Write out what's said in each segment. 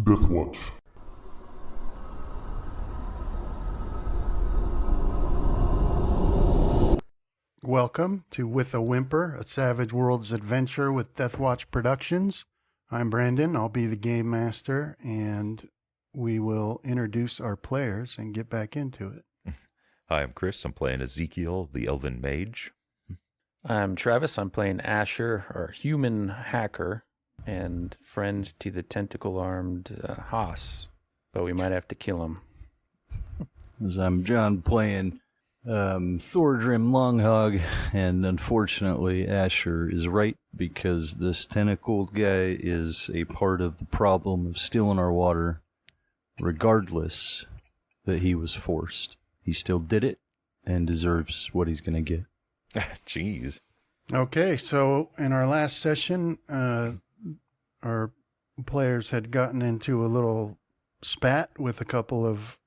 Deathwatch. Welcome to With a Whimper, a Savage Worlds adventure with Deathwatch Productions. I'm Brandon. I'll be the game master, and we will introduce our players and get back into it. Hi, I'm Chris. I'm playing Ezekiel, the Elven Mage. I'm Travis. I'm playing Asher, our human hacker, and friend to the tentacle-armed Haas, but we might have to kill him. As I'm John playing Thordrim Longhog, and unfortunately Asher is right because this tentacled guy is a part of the problem of stealing our water, regardless that he was forced. He still did it and deserves what he's going to get. Jeez. Okay, so in our last session, our players had gotten into a little spat with a couple of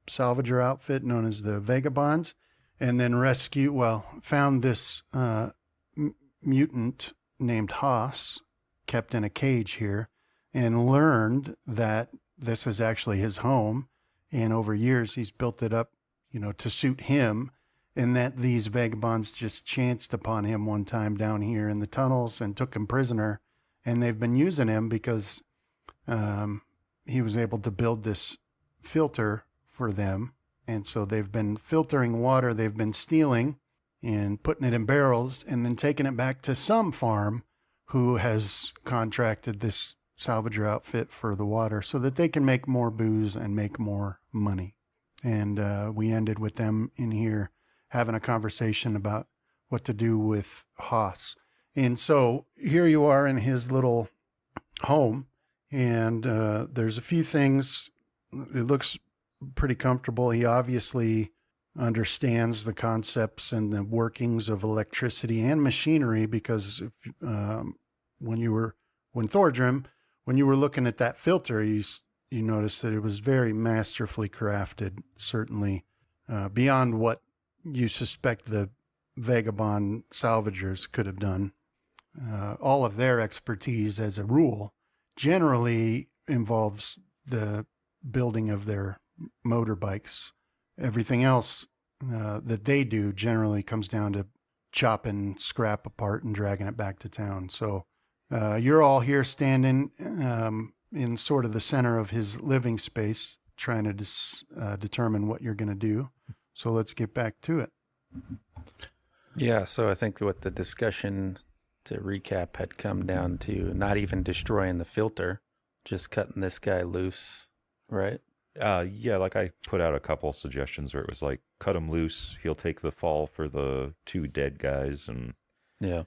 salvager outfit known as the Vagabonds, and then found this mutant named Haas, kept in a cage here, and learned that this is actually his home, and over years he's built it up, to suit him, and that these Vagabonds just chanced upon him one time down here in the tunnels and took him prisoner, and they've been using him because he was able to build this filter for them, and so they've been filtering water they've been stealing and putting it in barrels and then taking it back to some farm who has contracted this salvager outfit for the water so that they can make more booze and make more money. And we ended with them in here having a conversation about what to do with Haas. And so here you are in his little home, and there's a few things. It looks pretty comfortable. He obviously understands the concepts and the workings of electricity and machinery because when you were looking at that filter, you noticed that it was very masterfully crafted, certainly beyond what you suspect the Vagabond salvagers could have done. All of their expertise, as a rule, generally involves the building of their motorbikes. Everything else that they do generally comes down to chopping scrap apart and dragging it back to town. So you're all here standing in sort of the center of his living space, trying to determine what you're going to do. So let's get back to it. Yeah, so I think what the discussion, to recap, had come down to not even destroying the filter, just cutting this guy loose, right? Yeah, like I put out a couple suggestions where it was like, cut him loose, he'll take the fall for the two dead guys, and yeah,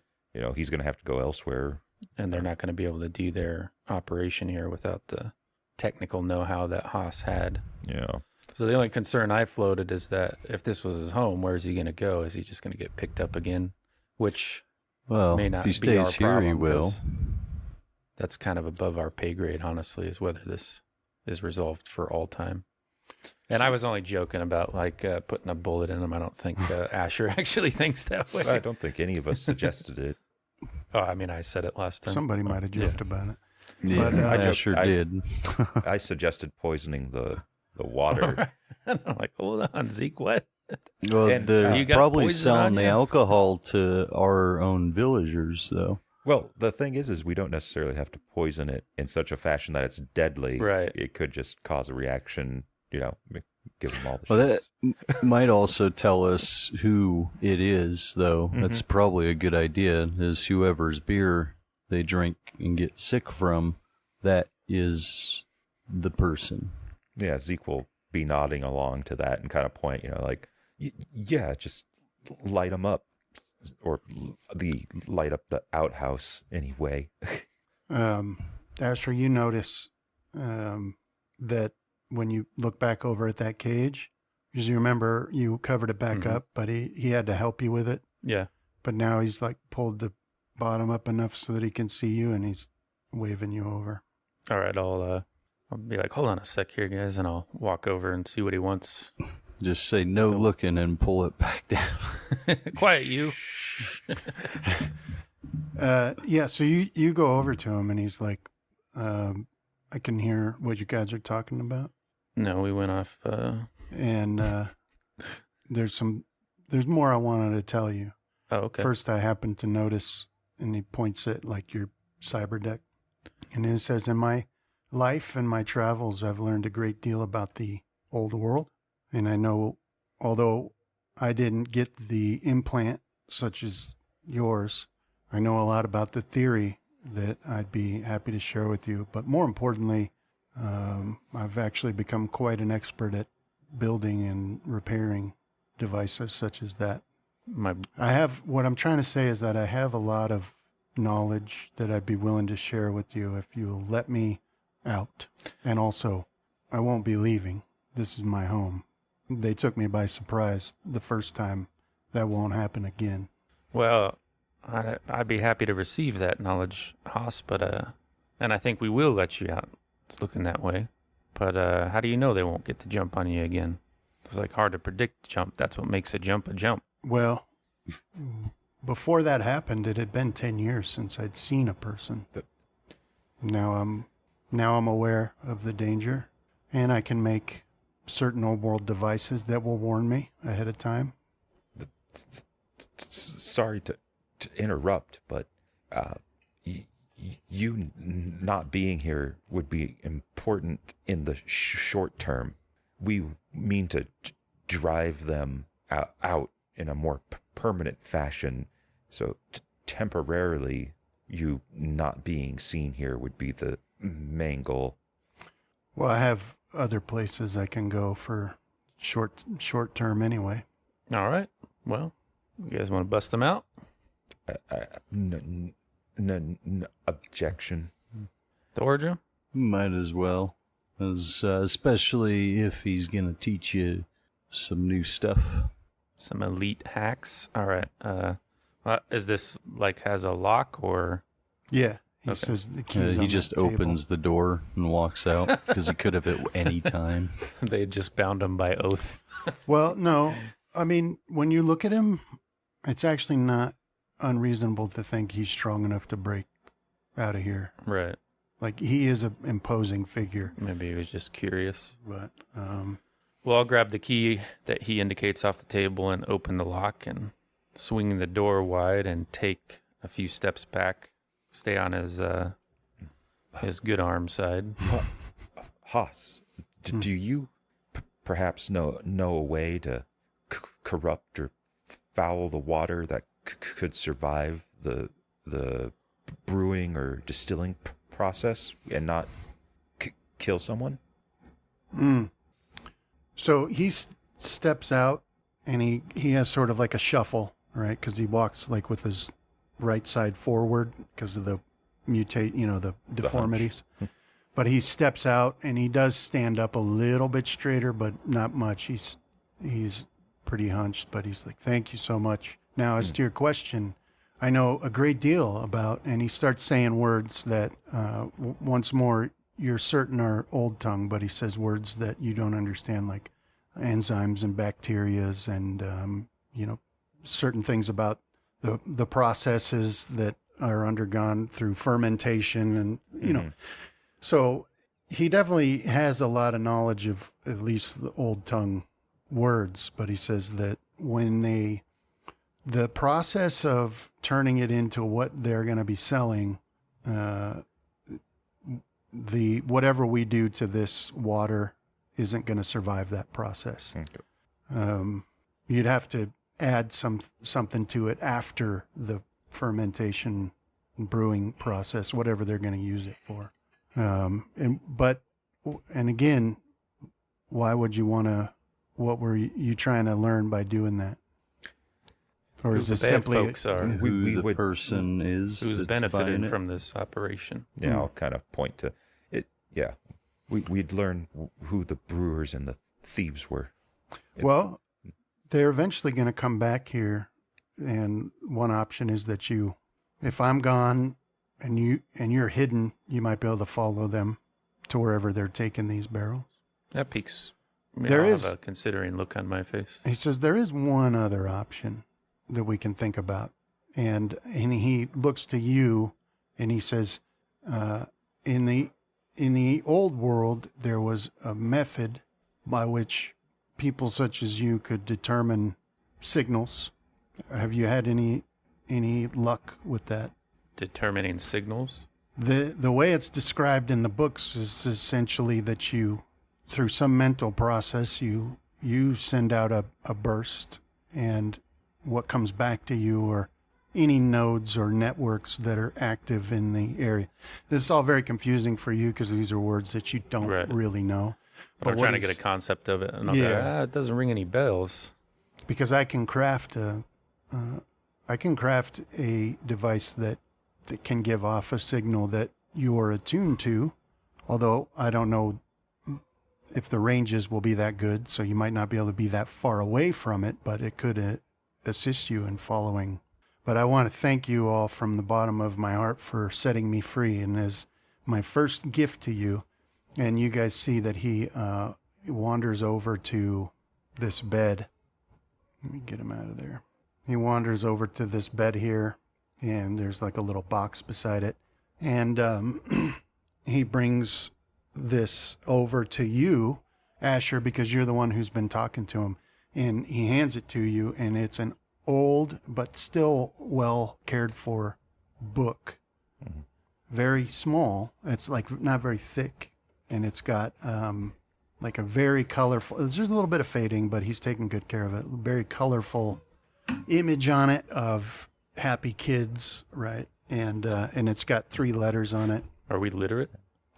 he's going to have to go elsewhere. And they're not going to be able to do their operation here without the technical know-how that Haas had. Yeah. So the only concern I floated is that if this was his home, where's he going to go? Is he just going to get picked up again? Which may not if he be our stays here, problem, he will. That's kind of above our pay grade, honestly, is whether this is resolved for all time. And I was only joking about putting a bullet in him. I don't think Asher actually thinks that way. I don't think any of us suggested it. Oh, I mean, I said it last time. Somebody might have joked about it. Yeah, But, Asher did. I suggested poisoning the water. And I'm like, hold on, Zeke, what? Well, And, they're you got probably poison selling on the you? alcohol to our own villagers, though. Well, the thing is we don't necessarily have to poison it in such a fashion that it's deadly. Right. It could just cause a reaction, give them all the Well, shits. that might also tell us who it is, though. Mm-hmm. That's probably a good idea, is whoever's beer they drink and get sick from, that is the person. Yeah, Zeke will be nodding along to that and kind of point, yeah, just light them up, or light up the outhouse anyway. Asher, you notice that when you look back over at that cage, because you remember you covered it back up, but he had to help you with it. Yeah. But now he's pulled the bottom up enough so that he can see you, and he's waving you over. All right, I'll be like, hold on a sec here, guys, and I'll walk over and see what he wants. Just say no looking and pull it back down. Quiet, you. Yeah, so you go over to him, and he's like, I can hear what you guys are talking about. No, we went off. And there's more I wanted to tell you. Oh, okay. First, I happened to notice, and he points at like your cyber deck, and it says, "In my life and my travels, I've learned a great deal about the old world, and I know, although I didn't get the implant such as yours, I know a lot about the theory that I'd be happy to share with you. But more importantly, I've actually become quite an expert at building and repairing devices such as that. What I'm trying to say is that I have a lot of knowledge that I'd be willing to share with you if you'll let me out. And also, I won't be leaving. This is my home. They took me by surprise the first time. That won't happen again." Well, I'd be happy to receive that knowledge, Haas, but and I think we will let you out. It's looking that way. But how do you know they won't get the jump on you again? It's like hard to predict jump. That's what makes a jump a jump. Well, before that happened, it had been 10 years since I'd seen a person. Now I'm aware of the danger, and I can make certain old world devices that will warn me ahead of time. Sorry to interrupt, but you not being here would be important in the short term. We mean to drive them out in a more permanent fashion. So temporarily, you not being seen here would be the main goal. Well, I have other places I can go for short term anyway. All right. Well, you guys want to bust them out? No objection. Thorja? Might as well, especially if he's gonna teach you some new stuff. Some elite hacks. All right. Is this like has a lock or? Yeah. He Okay. says the keys He on just that table. opens the door and walks out because he could have at any time. They just bound him by oath. Well, no. I mean, when you look at him, it's actually not unreasonable to think he's strong enough to break out of here. Right. Like, he is an imposing figure. Maybe he was just curious. But, Well, I'll grab the key that he indicates off the table and open the lock and swing the door wide and take a few steps back. Stay on his good arm side. Haas, do you perhaps know a way to corrupt or foul the water that could survive the brewing or distilling process and not kill someone? So he steps out, and he has sort of like a shuffle, right? Because he walks like with his right side forward because of the the deformities. But he steps out, and he does stand up a little bit straighter, but not much. He's pretty hunched, but he's like, "Thank you so much." Now, as to your question, I know a great deal about, and he starts saying words that, once more, you're certain are old tongue, but he says words that you don't understand, like enzymes and bacterias and, certain things about the processes that are undergone through fermentation and, So he definitely has a lot of knowledge of at least the old tongue words, but he says that when the process of turning it into what they're going to be selling, whatever we do to this water isn't going to survive that process. Okay. You'd have to add something to it after the fermentation and brewing process, whatever they're going to use it for. And again, why would you want to? What were you trying to learn by doing that? Or is Who this the bad simply folks are? We the would- person is Who's that's benefited buying it. from this operation? Yeah, I'll kind of point to it. Yeah, we'd learn who the brewers and the thieves were. Well, they're eventually going to come back here, and one option is that if I'm gone and you're hidden, you might be able to follow them to wherever they're taking these barrels. That piques. There I'll is- have a considering look on my face. He says there is one other option that we can think about, and he looks to you, and he says, in in the old world, there was a method by which people such as you could determine signals. Have you had any luck with that? Determining signals? The way it's described in the books is essentially that you, through some mental process, you send out a burst, and what comes back to you are any nodes or networks that are active in the area. This is all very confusing for you because these are words that you don't really know. But I'm trying to get a concept of it, and I'll go, it doesn't ring any bells. Because I can craft a device that can give off a signal that you are attuned to, although I don't know if the ranges will be that good, so you might not be able to be that far away from it, but it could assist you in following. But I want to thank you all from the bottom of my heart for setting me free, and as my first gift to you, and you guys see that he wanders over to this bed. Let me get him out of there. He wanders over to this bed here, and there's like a little box beside it. And he brings this over to you, Asher, because you're the one who's been talking to him. And he hands it to you, and it's an old but still well cared for book. Mm-hmm. Very small. It's like not very thick. And it's got like a very colorful, there's a little bit of fading, but he's taking good care of it. Very colorful image on it of happy kids, right? And it's got 3 letters on it. Are we literate?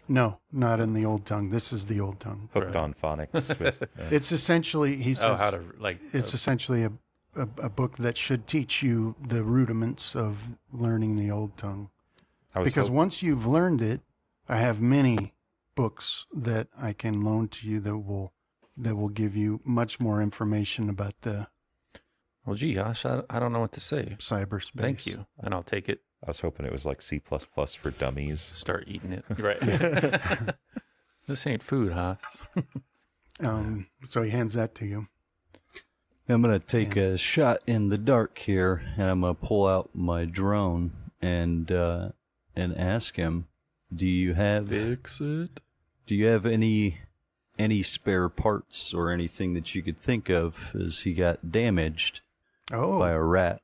No, not in the old tongue. This is the old tongue. Hooked on phonics. It's essentially, he says, how to like. It's essentially a book that should teach you the rudiments of learning the old tongue. Because once you've learned it, I have many books that I can loan to you that will give you much more information about the. Well, gee, Josh, I don't know what to say. Cyberspace. Thank you, and I'll take it. I was hoping it was like C++ for dummies. Start eating it. Right. This ain't food, huh? So he hands that to you. I'm going to take a shot in the dark here, and I'm going to pull out my drone and ask him, do you have any spare parts or anything that you could think of as he got damaged by a rat?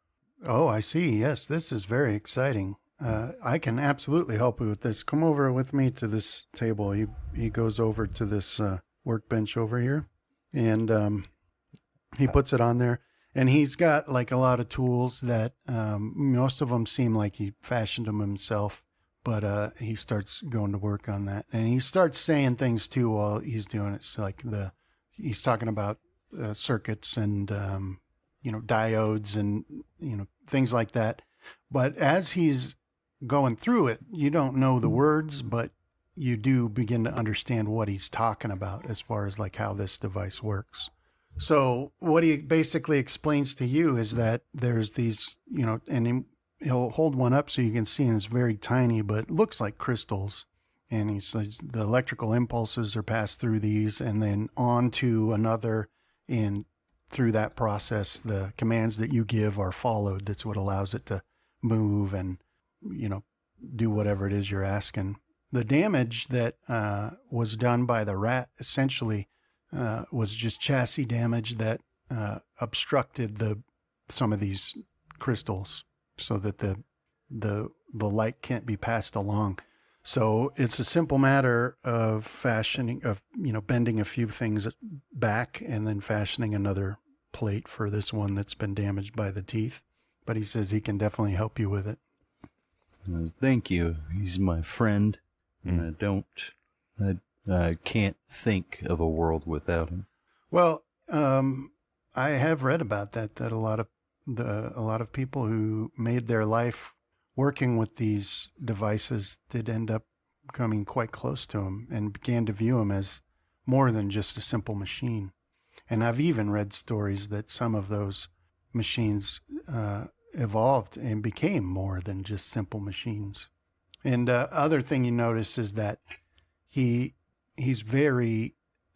Oh, I see. Yes, this is very exciting. I can absolutely help you with this. Come over with me to this table. He goes over to this workbench over here, and he puts it on there. And he's got like a lot of tools that most of them seem like he fashioned them himself, but he starts going to work on that. And he starts saying things too while he's doing it. So like he's talking about circuits and diodes and things like that. But as he's going through it, you don't know the words, but you do begin to understand what he's talking about as far as like how this device works. So what he basically explains to you is that there's these, and he'll hold one up so you can see, and it's very tiny, but it looks like crystals. And he says the electrical impulses are passed through these and then on to another, and through that process, the commands that you give are followed. That's what allows it to move and, do whatever it is you're asking. The damage that was done by the rat essentially was just chassis damage that obstructed some of these crystals so that the light can't be passed along. So it's a simple matter of bending a few things back and then fashioning another plate for this one that's been damaged by the teeth. But he says he can definitely help you with it. Thank you. He's my friend, and I can't think of a world without him. Well, I have read about that a lot of people who made their life working with these devices did end up coming quite close to him and began to view him as more than just a simple machine. And I've even read stories that some of those machines evolved and became more than just simple machines. And other thing you notice is that he's very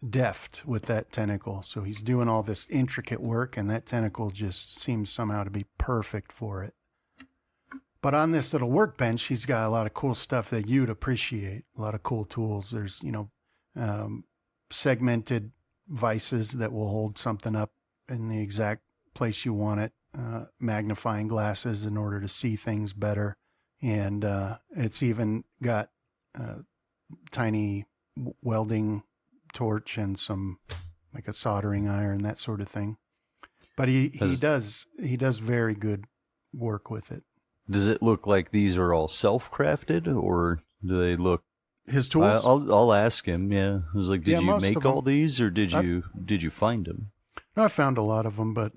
deft with that tentacle. So he's doing all this intricate work, and that tentacle just seems somehow to be perfect for it. But on this little workbench, he's got a lot of cool stuff that you'd appreciate. A lot of cool tools. There's, segmented vices that will hold something up in the exact place you want it. Magnifying glasses in order to see things better. And it's even got tiny welding torch and some like a soldering iron, that sort of thing. But he does very good work with it. Does it look like these are all self-crafted, or do they look? His tools? I'll ask him. Yeah, I was like, did you make all these, or did you find them? I found a lot of them, but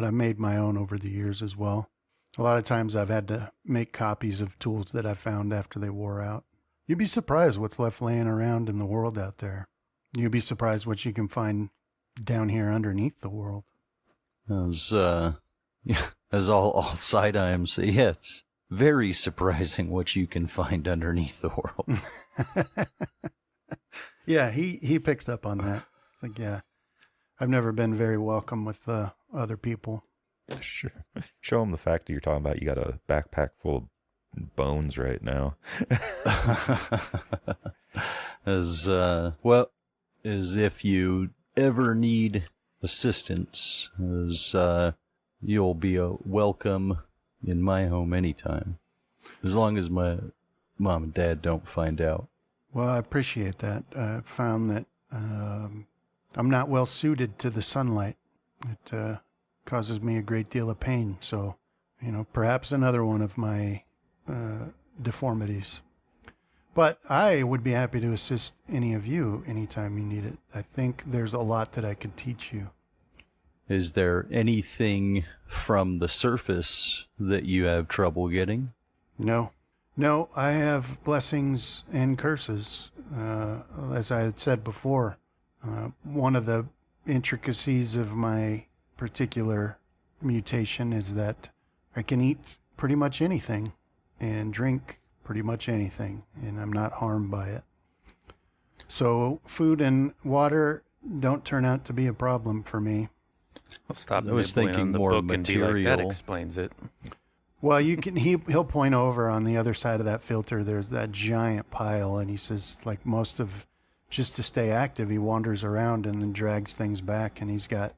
I made my own over the years as well. A lot of times I've had to make copies of tools that I found after they wore out. You'd be surprised what's left laying around in the world out there. You'd be surprised what you can find down here underneath the world. As all side items say, yeah, it's very surprising what you can find underneath the world. Yeah, he picks up on that. It's like, yeah, I've never been very welcome with other people. Sure. Show them the fact that you're talking about. You got a backpack full of bones right now. As if you ever need assistance, you'll be welcome in my home anytime, as long as my mom and dad don't find out. Well, I appreciate that. I found that I'm not well suited to the sunlight. It causes me a great deal of pain. So, perhaps another one of my deformities. But I would be happy to assist any of you anytime you need it. I think there's a lot that I could teach you. Is there anything from the surface that you have trouble getting? No, I have blessings and curses. As I had said before, one of the intricacies of my particular mutation is that I can eat pretty much anything and drink pretty much anything, and I'm not harmed by it. So food and water don't turn out to be a problem for me. I'll stop. I was thinking on the more book material. and be like, that explains it. Well, he'll point over on the other side of that filter. There's that giant pile, and he says, like just to stay active, he wanders around and then drags things back, and he's got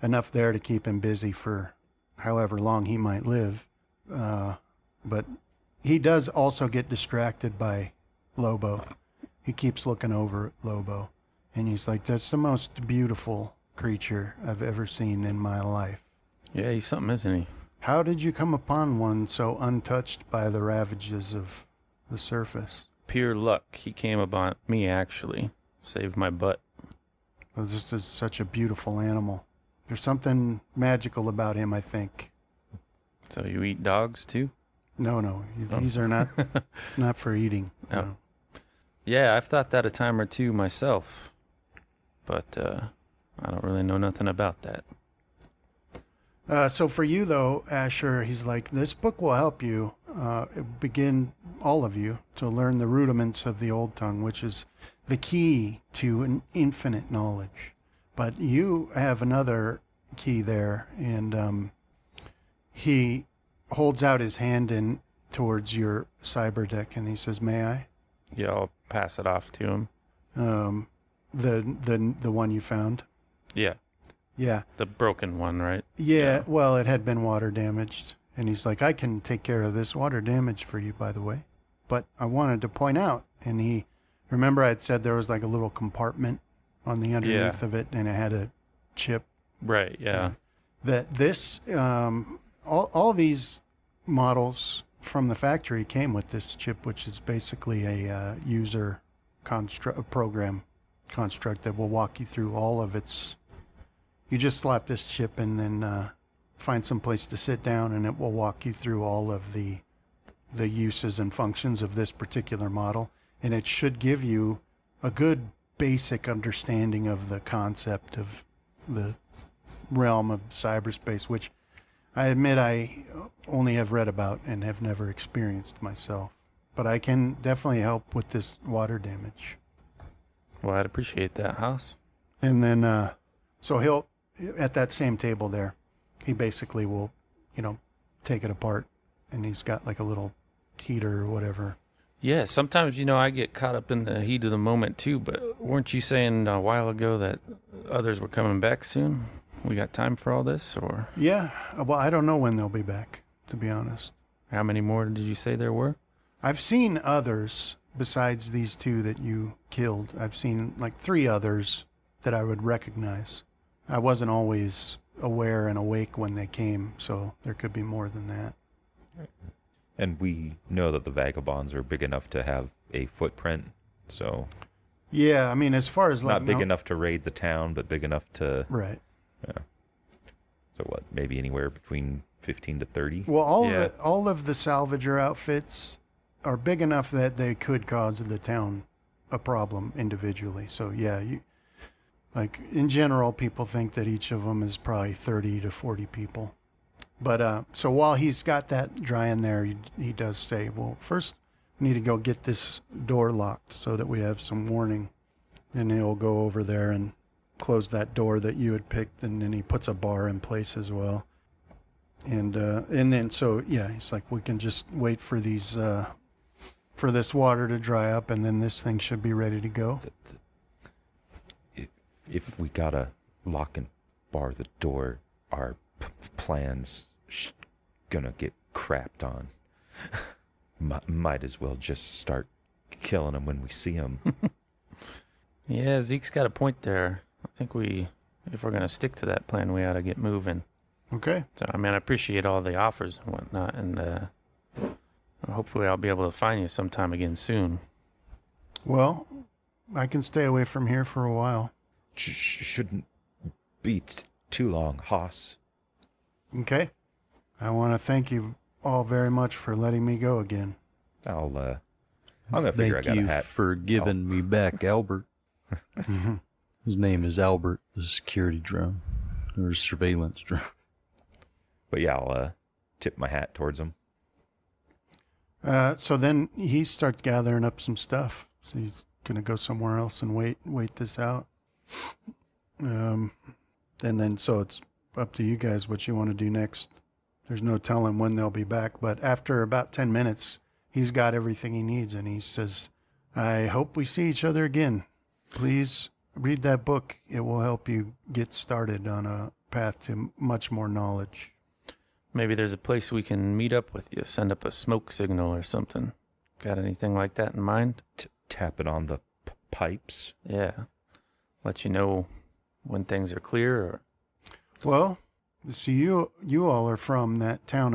enough there to keep him busy for however long he might live. But he does also get distracted by Lobo. He keeps looking over at Lobo, and he's like, that's the most beautiful creature I've ever seen in my life. Yeah, he's something, isn't he? How did you come upon one so untouched by the ravages of the surface? Pure luck. He came upon me, actually. Saved my butt. Well, this is such a beautiful animal. There's something magical about him, I think. So you eat dogs, too? No. These are not for eating. Oh. No. Yeah, I've thought that a time or two myself. But I don't really know nothing about that. So for you, though, Asher, he's like, this book will help you begin, all of you, to learn the rudiments of the Old Tongue, which is the key to an infinite knowledge. But you have another key there, and he holds out his hand in towards your cyber deck, and he says, may I? Yeah, I'll pass it off to him. The one you found? Yeah. Yeah. The broken one, right? Yeah, well, it had been water damaged. And he's like, I can take care of this water damage for you, by the way. But I wanted to point out, and remember I had said there was like a little compartment on the underneath of it, and it had a chip. Right, yeah. That this, all these models from the factory came with this chip, which is basically a user program construct that will walk you through all of its. You just slap this chip and then find some place to sit down, and it will walk you through all of the uses and functions of this particular model. And it should give you a good basic understanding of the concept of the realm of cyberspace, which I admit I only have read about and have never experienced myself. But I can definitely help with this water damage. Well, I'd appreciate that, House. And then, so he'll, at that same table there, he basically will, take it apart and he's got like a little heater or whatever. Yeah, sometimes, I get caught up in the heat of the moment too, but weren't you saying a while ago that others were coming back soon? We got time for all this, or Yeah, well, I don't know when they'll be back, to be honest. how many more did you say there were? I've seen others besides these two that you killed. I've seen like 3 others that I would recognize. I wasn't always aware and awake when they came, so there could be more than that. And we know that the vagabonds are big enough to have a footprint, so Yeah, I mean, as far as like not big enough to raid the town, but big enough to. Right. Yeah. So what? Maybe anywhere between 15 to 30. Well, Yeah. all of the salvager outfits are big enough that they could cause the town a problem individually. So yeah, like in general, people think that each of them is probably 30 to 40 people. But so while he's got that drying there, he does say, well, first we need to go get this door locked so that we have some warning. And he'll go over there and close that door that you had picked, and then he puts a bar in place as well. And then so yeah, he's like, we can just wait for these for this water to dry up, and then this thing should be ready to go. If we gotta lock and bar the door, our plans gonna get crapped on. Might as well just start killing them when we see them. Yeah, Zeke's got a point there. I think if we're going to stick to that plan, we ought to get moving. Okay. So, I mean, I appreciate all the offers and whatnot, and hopefully I'll be able to find you sometime again soon. Well, I can stay away from here for a while. Shouldn't be too long, Haas. Okay. I want to thank you all very much for letting me go again. I'm gonna figure Thank I got you a hat. for giving me back Albert. His name is Albert, the security drone, or surveillance drone. But yeah, I'll tip my hat towards him. So then he starts gathering up some stuff. So he's going to go somewhere else and wait this out. And then so it's up to you guys what you want to do next. There's no telling when they'll be back, but after about 10 minutes, he's got everything he needs, and he says, I hope we see each other again. Please read that book. It will help you get started on a path to much more knowledge. Maybe there's a place we can meet up with you, send up a smoke signal or something. Got anything like that in mind? Tap it on the pipes. Yeah. Let you know when things are clear, or Well, see, you all are from that town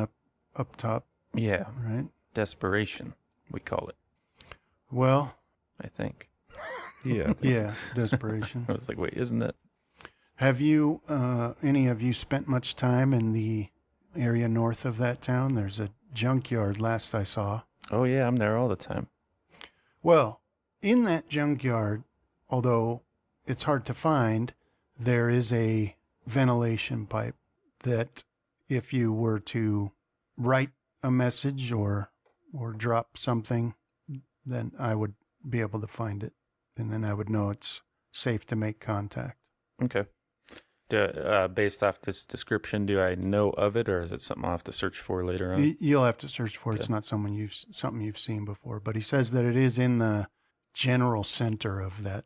up top, yeah, right? desperation, we call it, Well, I think. Yeah. yeah, desperation. I was like, wait, isn't that? Have you, any of you spent much time in the area north of that town? There's a junkyard last I saw. Oh, yeah, I'm there all the time. Well, in that junkyard, although it's hard to find, there is a ventilation pipe that if you were to write a message or drop something, then I would be able to find it. And then I would know it's safe to make contact. Okay. Based off this description, do I know of it, or is it something I'll have to search for later on? You'll have to search for it. Okay. It's not something you've seen before. But he says that it is in the general center of that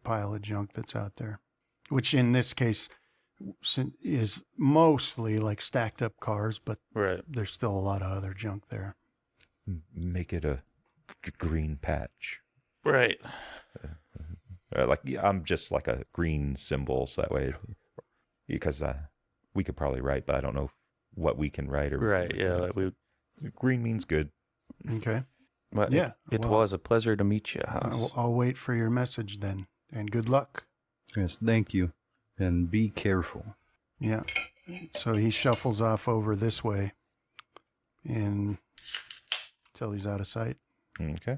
pile of junk that's out there, which in this case is mostly like stacked up cars, but Right. there's still a lot of other junk there. Make it a green patch. Right. I'm just like a green symbol, so that way, because we could probably write, but I don't know what we can write or Right. Yeah. Like green means good. Okay. well, Yeah, It well, was a pleasure to meet you, Haas. I'll wait for your message then, and good luck. Yes, thank you. And be careful. Yeah. So he shuffles off over this way and till he's out of sight. Okay.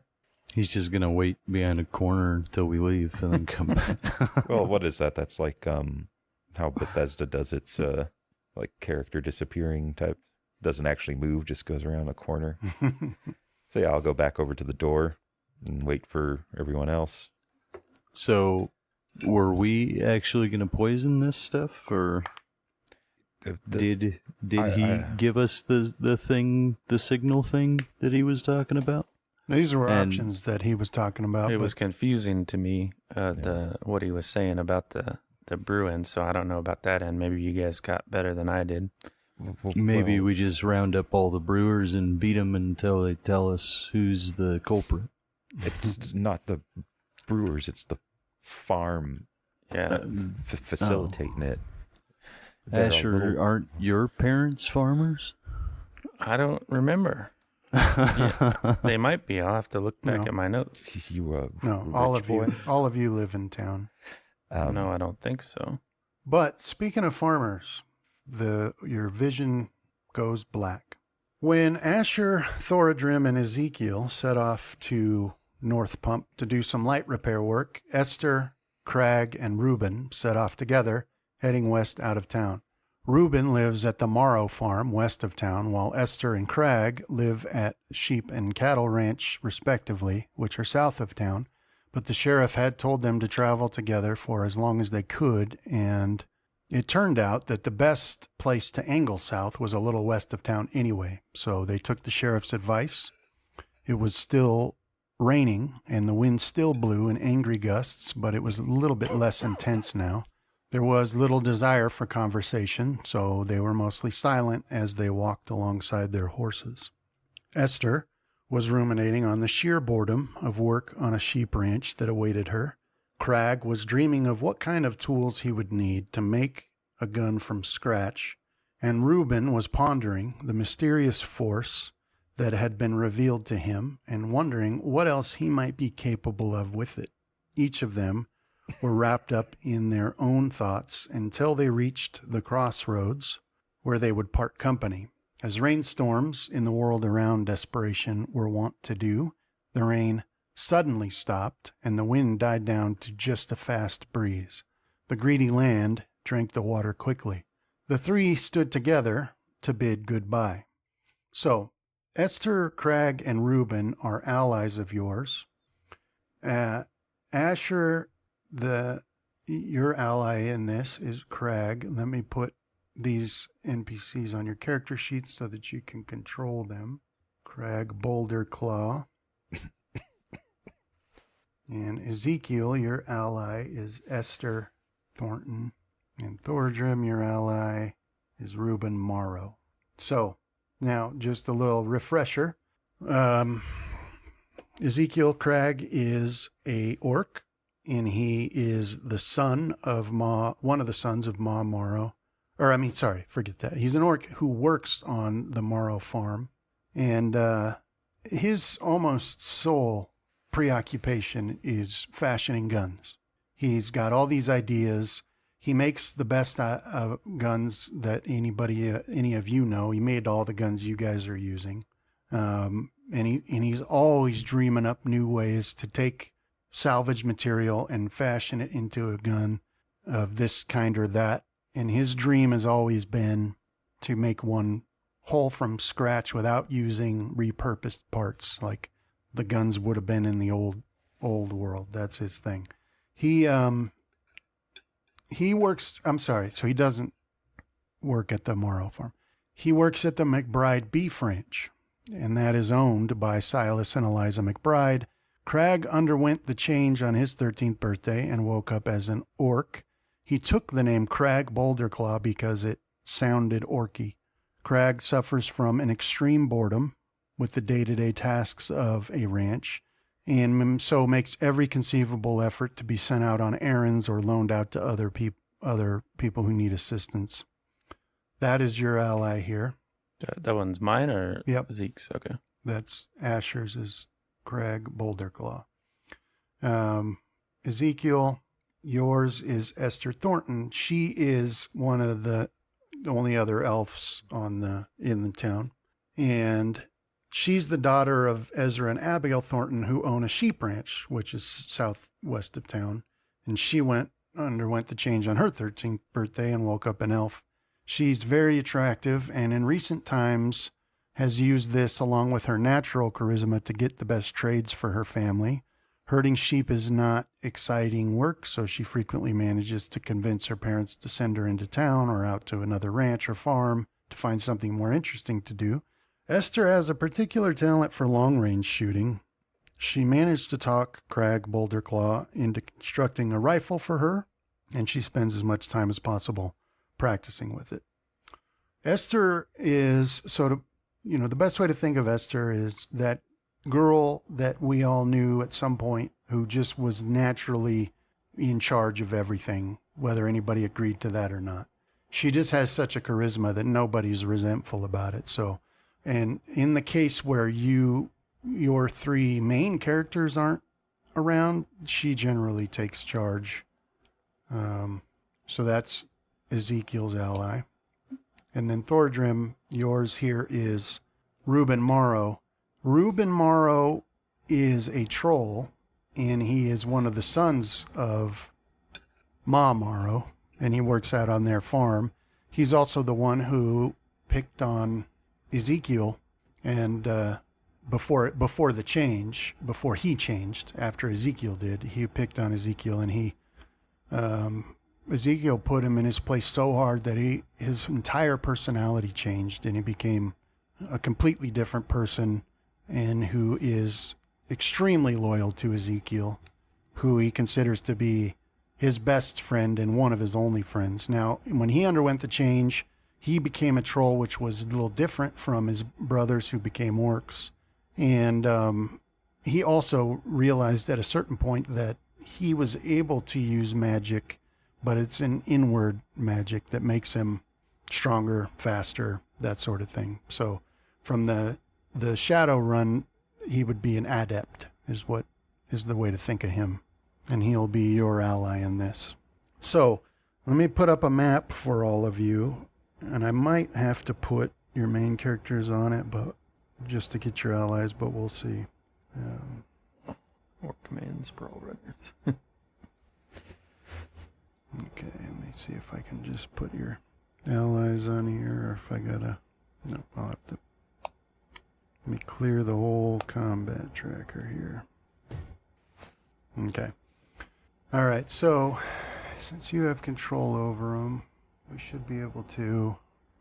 He's just going to wait behind a corner until we leave and then come back. Well, what is that? That's like how Bethesda does its like character disappearing type. Doesn't actually move, just goes around a corner. So yeah, I'll go back over to the door and wait for everyone else. So, were we actually going to poison this stuff, or? Did he I- give us the signal thing that he was talking about? These were And- options that he was talking about. It but was confusing to me, what he was saying about the Bruin, so I don't know about that end. Maybe you guys got better than I did. Maybe Well, we just round up all the brewers and beat them until they tell us who's the culprit. it's not the brewers; it's the farm Yeah. facilitating it. They're a Asher, little- aren't your parents farmers? I don't remember. Yeah, they might be. I'll have to look back No. at my notes. You no, rich all of boy? you, all of you live in town. No, I don't think so. But speaking of farmers, your vision goes black. When Asher, Thoradrim, and Ezekiel set off to North Pump to do some light repair work, Esther, Crag, and Reuben set off together, heading west out of town. Reuben lives at the Morrow Farm west of town, while Esther and Crag live at Sheep and Cattle Ranch, respectively, which are south of town. But the sheriff had told them to travel together for as long as they could, and it turned out that the best place to angle south was a little west of town anyway. So they took the sheriff's advice. It was still raining, and the wind still blew in angry gusts, but it was a little bit less intense now. There was little desire for conversation, so they were mostly silent as they walked alongside their horses. Esther was ruminating on the sheer boredom of work on a sheep ranch that awaited her. Crag was dreaming of what kind of tools he would need to make a gun from scratch, and Reuben was pondering the mysterious force that had been revealed to him and wondering what else he might be capable of with it. Each of them were wrapped up in their own thoughts until they reached the crossroads where they would part company. As rainstorms in the world around desperation were wont to do, the rain suddenly stopped and the wind died down to just a fast breeze. The greedy land drank the water quickly. The three stood together to bid goodbye. So, Esther, Crag, and Reuben are allies of yours. Asher, your ally in this is Crag. Let me put these NPCs on your character sheet so that you can control them. Crag Boulder Claw. And Ezekiel, your ally, is Esther Thornton. And Thordrim, your ally, is Reuben Morrow. So, now just a little refresher. Ezekiel Crag is a orc, and he is the son of one of the sons of Ma Morrow. Forget that. He's an orc who works on the Morrow farm, and his almost sole preoccupation is fashioning guns. He's got all these ideas. He makes the best guns that any of you know. He made all the guns you guys are using, and he's always dreaming up new ways to take salvage material and fashion it into a gun of this kind or that. And his dream has always been to make one whole from scratch without using repurposed parts like the guns would have been in the old world. That's his thing. He works, so he doesn't work at the Morrow farm. He works at the McBride Beef Ranch, and that is owned by Silas and Eliza McBride. Crag underwent the change on his 13th birthday and woke up as an orc. He took the name Crag Boulderclaw because it sounded orky. Crag suffers from an extreme boredom with the day-to-day tasks of a ranch, and so makes every conceivable effort to be sent out on errands or loaned out to other people who need assistance. That is your ally here. That one's mine or Yep. Zeke's? Okay. That's Asher's is Crag Boulderclaw. Ezekiel, yours is Esther Thornton. She is one of the only other elves in the town, and she's the daughter of Ezra and Abigail Thornton, who own a sheep ranch, which is southwest of town. And she underwent the change on her 13th birthday and woke up an elf. She's very attractive, and in recent times has used this along with her natural charisma to get the best trades for her family. Herding sheep is not exciting work, so she frequently manages to convince her parents to send her into town or out to another ranch or farm to find something more interesting to do. Esther has a particular talent for long-range shooting. She managed to talk Crag Boulderclaw into constructing a rifle for her, and she spends as much time as possible practicing with it. Esther is sort of, the best way to think of Esther is that girl that we all knew at some point who just was naturally in charge of everything, whether anybody agreed to that or not. She just has such a charisma that nobody's resentful about it. So, and in the case where your three main characters aren't around, she generally takes charge. So that's Ezekiel's ally. And then Thordrim, yours here is Reuben Morrow. Reuben Morrow is a troll, and he is one of the sons of Ma Morrow, and he works out on their farm. He's also the one who picked on Ezekiel, and before he changed, after Ezekiel did, he picked on Ezekiel, and Ezekiel put him in his place so hard that his entire personality changed, and he became a completely different person, and who is extremely loyal to Ezekiel, who he considers to be his best friend and one of his only friends. Now, when he underwent the change, he became a troll, which was a little different from his brothers who became orcs. And he also realized at a certain point that he was able to use magic, but it's an inward magic that makes him stronger, faster, that sort of thing. So from the shadow run, he would be an adept, is the way to think of him. And he'll be your ally in this. So let me put up a map for all of you. And I might have to put your main characters on it, but just to get your allies, but we'll see. Or command sprawl runners. Okay, let me see if I can just put your allies on here, or if I gotta... No, I'll have to... Let me clear the whole combat tracker here. Okay. All right, so since you have control over them, we should be able to...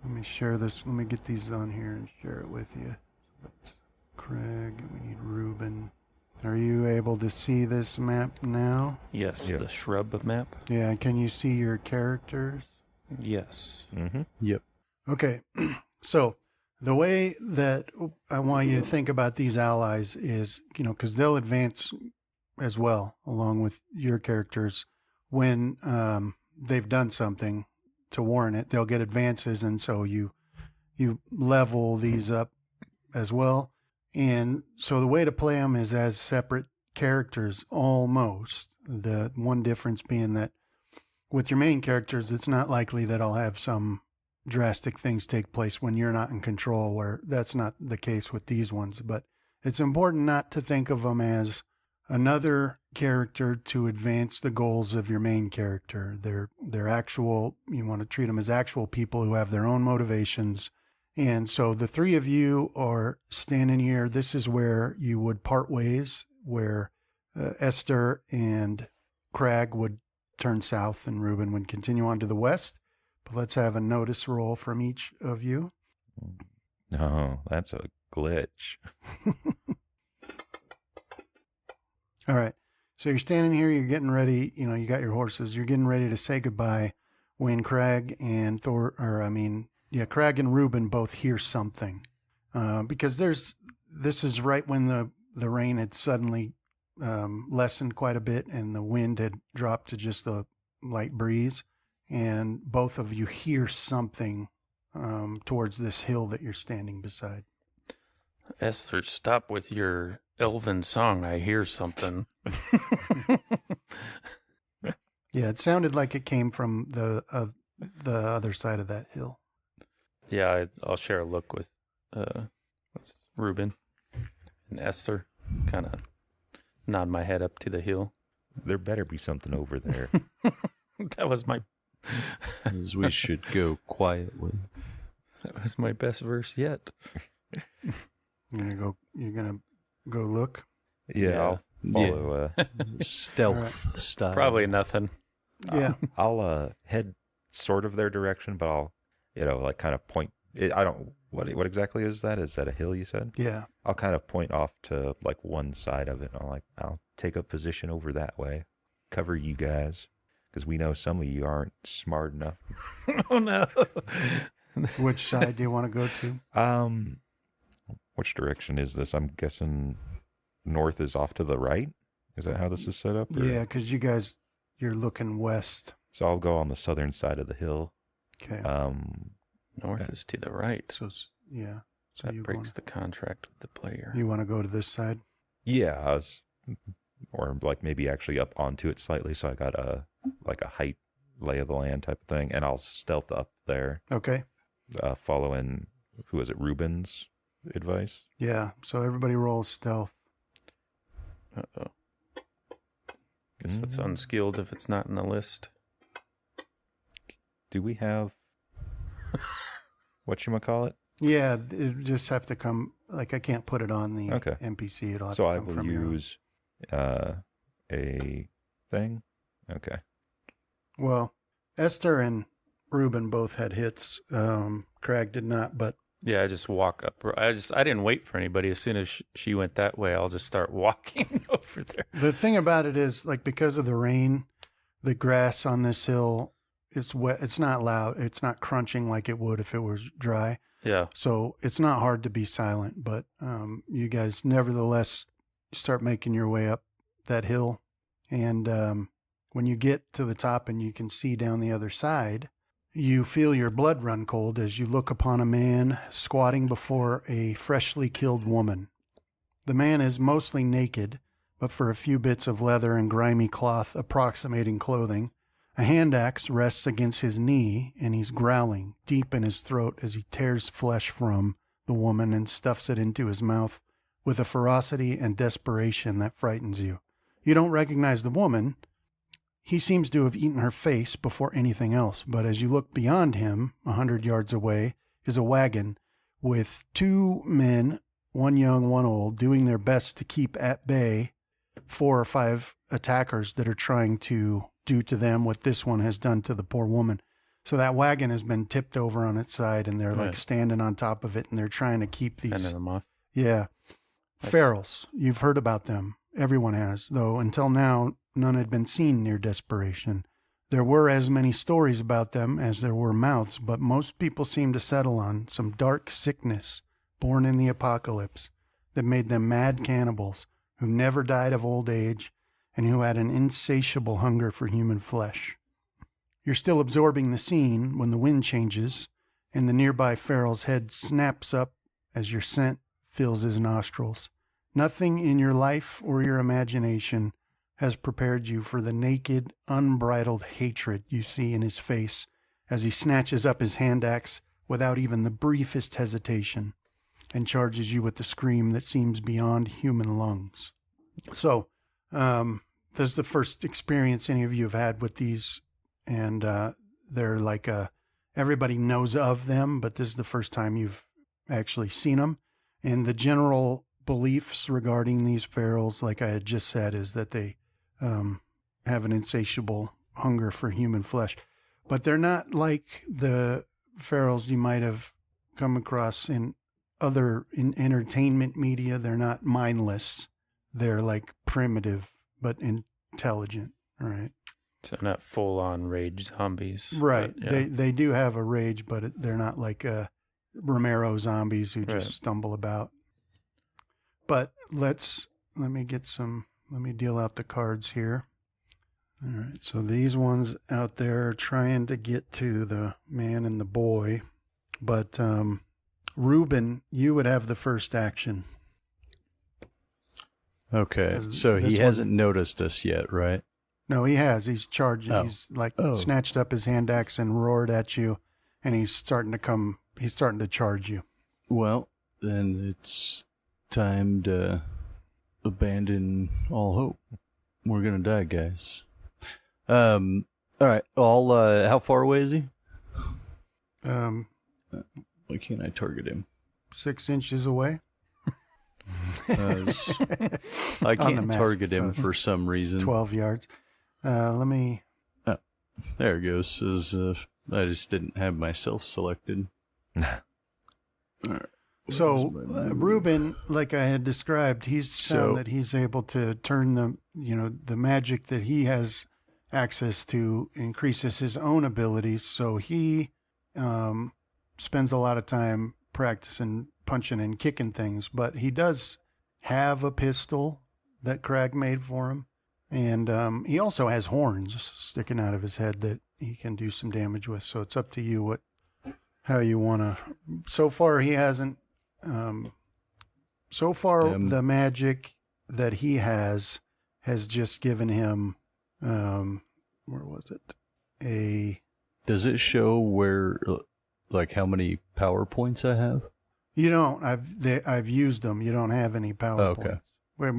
Let me share this. Let me get these on here and share it with you. So that's Craig, and we need Reuben. Are you able to see this map now? Yes, Yep. the shrub map. Yeah, can you see your characters? Yes. Mm-hmm. Yep. Okay, so the way that I want you to think about these allies is, because they'll advance as well, along with your characters, when they've done something to warrant it. They'll get advances, and so you level these up as well. And so the way to play them is as separate characters, almost. The one difference being that with your main characters, it's not likely that I'll have some drastic things take place when you're not in control, where that's not the case with these ones. But it's important not to think of them as another character to advance the goals of your main character. They're actual, you want to treat them as actual people who have their own motivations. And so the three of you are standing here. This is where you would part ways, where Esther and Crag would turn south and Reuben would continue on to the west. But let's have a notice roll from each of you. Oh, that's a glitch. All right. So you're standing here, you're getting ready, you got your horses, you're getting ready to say goodbye when Crag and Crag and Reuben both hear something. Because this is right when the rain had suddenly lessened quite a bit and the wind had dropped to just a light breeze. And both of you hear something towards this hill that you're standing beside. Esther, stop with your elven song. I hear something. Yeah, it sounded like it came from the other side of that hill. Yeah, I'll share a look with Reuben and Esther. Kind of nod my head up to the hill. There better be something over there. That was my As we should go quietly. that was my best verse yet. You're gonna go look? Yeah. follow. Stealth style. Probably nothing. Yeah. I'll head sort of their direction, but I'll, like kind of point. I don't. What exactly is that? Is that a hill you said? Yeah. I'll kind of point off to like one side of it. I'll take a position over that way, cover you guys, because we know some of you aren't smart enough. Oh no. Which side do you want to go to? Which direction is this? I'm guessing north is off to the right. Is that how this is set up? Or? Yeah, because you're looking west. So I'll go on the southern side of the hill. Okay. North is to the right. So yeah. So That breaks the contract with the player. You want to go to this side? Yeah, or like maybe actually up onto it slightly, so I got a height lay of the land type of thing, and I'll stealth up there, Okay. following who is it, Ruben's advice. Yeah. So everybody rolls stealth. Uh-oh. Guess that's unskilled if it's not in the list. Do we have whatchamacallit? Yeah, it just have to come. Like I can't put it on the Okay. NPC. It'll have So to I come will from your own. use a thing. Okay. Well, Esther and Ruben both had hits. Craig did not, but Yeah, I just walk up. I didn't wait for anybody. As soon as she went that way, I'll just start walking over there. the thing about it is, like, because of the rain, the grass on this hill is wet. It's not loud. It's not crunching like it would if it was dry. Yeah. So it's not hard to be silent. But you guys, nevertheless, start making your way up that hill, and when you get to the top and you can see down the other side, you feel your blood run cold as you look upon a man squatting before a freshly killed woman. The man is mostly naked, but for a few bits of leather and grimy cloth approximating clothing. A hand axe rests against his knee, and he's growling deep in his throat as he tears flesh from the woman and stuffs it into his mouth with a ferocity and desperation that frightens you. You don't recognize the woman. He seems to have eaten her face before anything else, but as you look beyond him, 100 yards away, is a wagon with two men, one young, one old, doing their best to keep at bay 4 or 5 attackers that are trying to do to them what this one has done to the poor woman. So that wagon has been tipped over on its side, and they're like standing on top of it, and they're trying to keep these. Fending them off. Yeah. Ferals. You've heard about them. Everyone has, though until now, none had been seen near Desperation. There were as many stories about them as there were mouths, but most people seem to settle on some dark sickness born in the apocalypse that made them mad cannibals who never died of old age and who had an insatiable hunger for human flesh. You're still absorbing the scene when the wind changes and the nearby feral's head snaps up as your scent fills his nostrils. Nothing in your life or your imagination has prepared you for the naked, unbridled hatred you see in his face as he snatches up his hand axe without even the briefest hesitation and charges you with the scream that seems beyond human lungs. So, this is the first experience any of you have had with these, and they're like everybody knows of them, but this is the first time you've actually seen them. And the general beliefs regarding these ferals, like I had just said, is that they have an insatiable hunger for human flesh. But they're not like the ferals you might have come across in entertainment media. They're not mindless. They're like primitive but intelligent, right? So not full-on rage zombies. Right. But, yeah. They do have a rage, but they're not like Romero zombies who just Right. stumble about. But let me deal out the cards here. All right, so these ones out there are trying to get to the man and the boy. But Ruben, you would have the first action. Okay, As so this he one- hasn't noticed us yet, right? No, he has. He's charging. Oh. He's like Oh. snatched up his hand axe and roared at you, and he's starting to charge you. Well, then it's time to abandon all hope. We're gonna die, guys. All right. How far away is he? Um, Why can't I target him? 6 inches away. I On the can't map, target so him it's for some reason. 12 yards. Let me. There it goes. I just didn't have myself selected. So Reuben, like I had described, he's found that he's able to turn the magic that he has access to increases his own abilities. So he spends a lot of time practicing punching and kicking things, but he does have a pistol that Crag made for him. And he also has horns sticking out of his head that he can do some damage with. So it's up to you how you want to. So far, he hasn't. The magic that he has just given him. Where was it? Does it show where, like, how many power points I have? You don't. I've used them. You don't have any power points. We're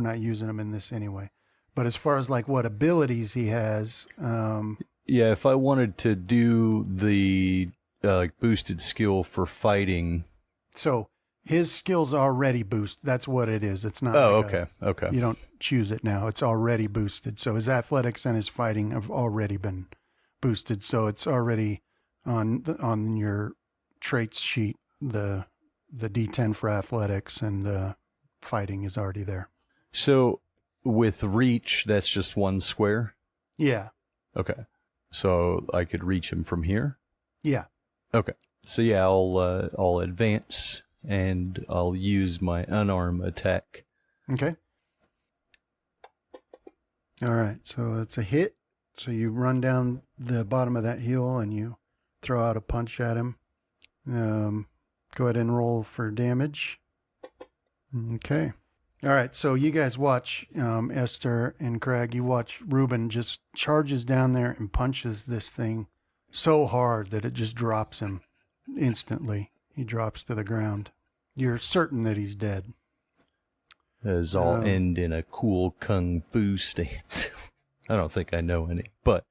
not using them in this anyway. But as far as like what abilities he has, yeah, if I wanted to do the boosted skill for fighting, so his skill's already boosted. That's what it is. It's not. Okay. You don't choose it now. It's already boosted. So his athletics and his fighting have already been boosted. So it's already on your traits sheet. The D10 for athletics and fighting is already there. So with reach, that's just one square? Yeah. Okay. So I could reach him from here? Yeah. Okay. So yeah, I'll advance and I'll use my unarmed attack. Okay. All right. So it's a hit. So you run down the bottom of that hill and you throw out a punch at him. Go ahead and roll for damage. Okay. All right. So you guys watch, Esther and Craig, you watch Reuben just charges down there and punches this thing so hard that it just drops him instantly. He drops to the ground. You're certain that he's dead. As I'll end in a cool kung fu stance. I don't think I know any, but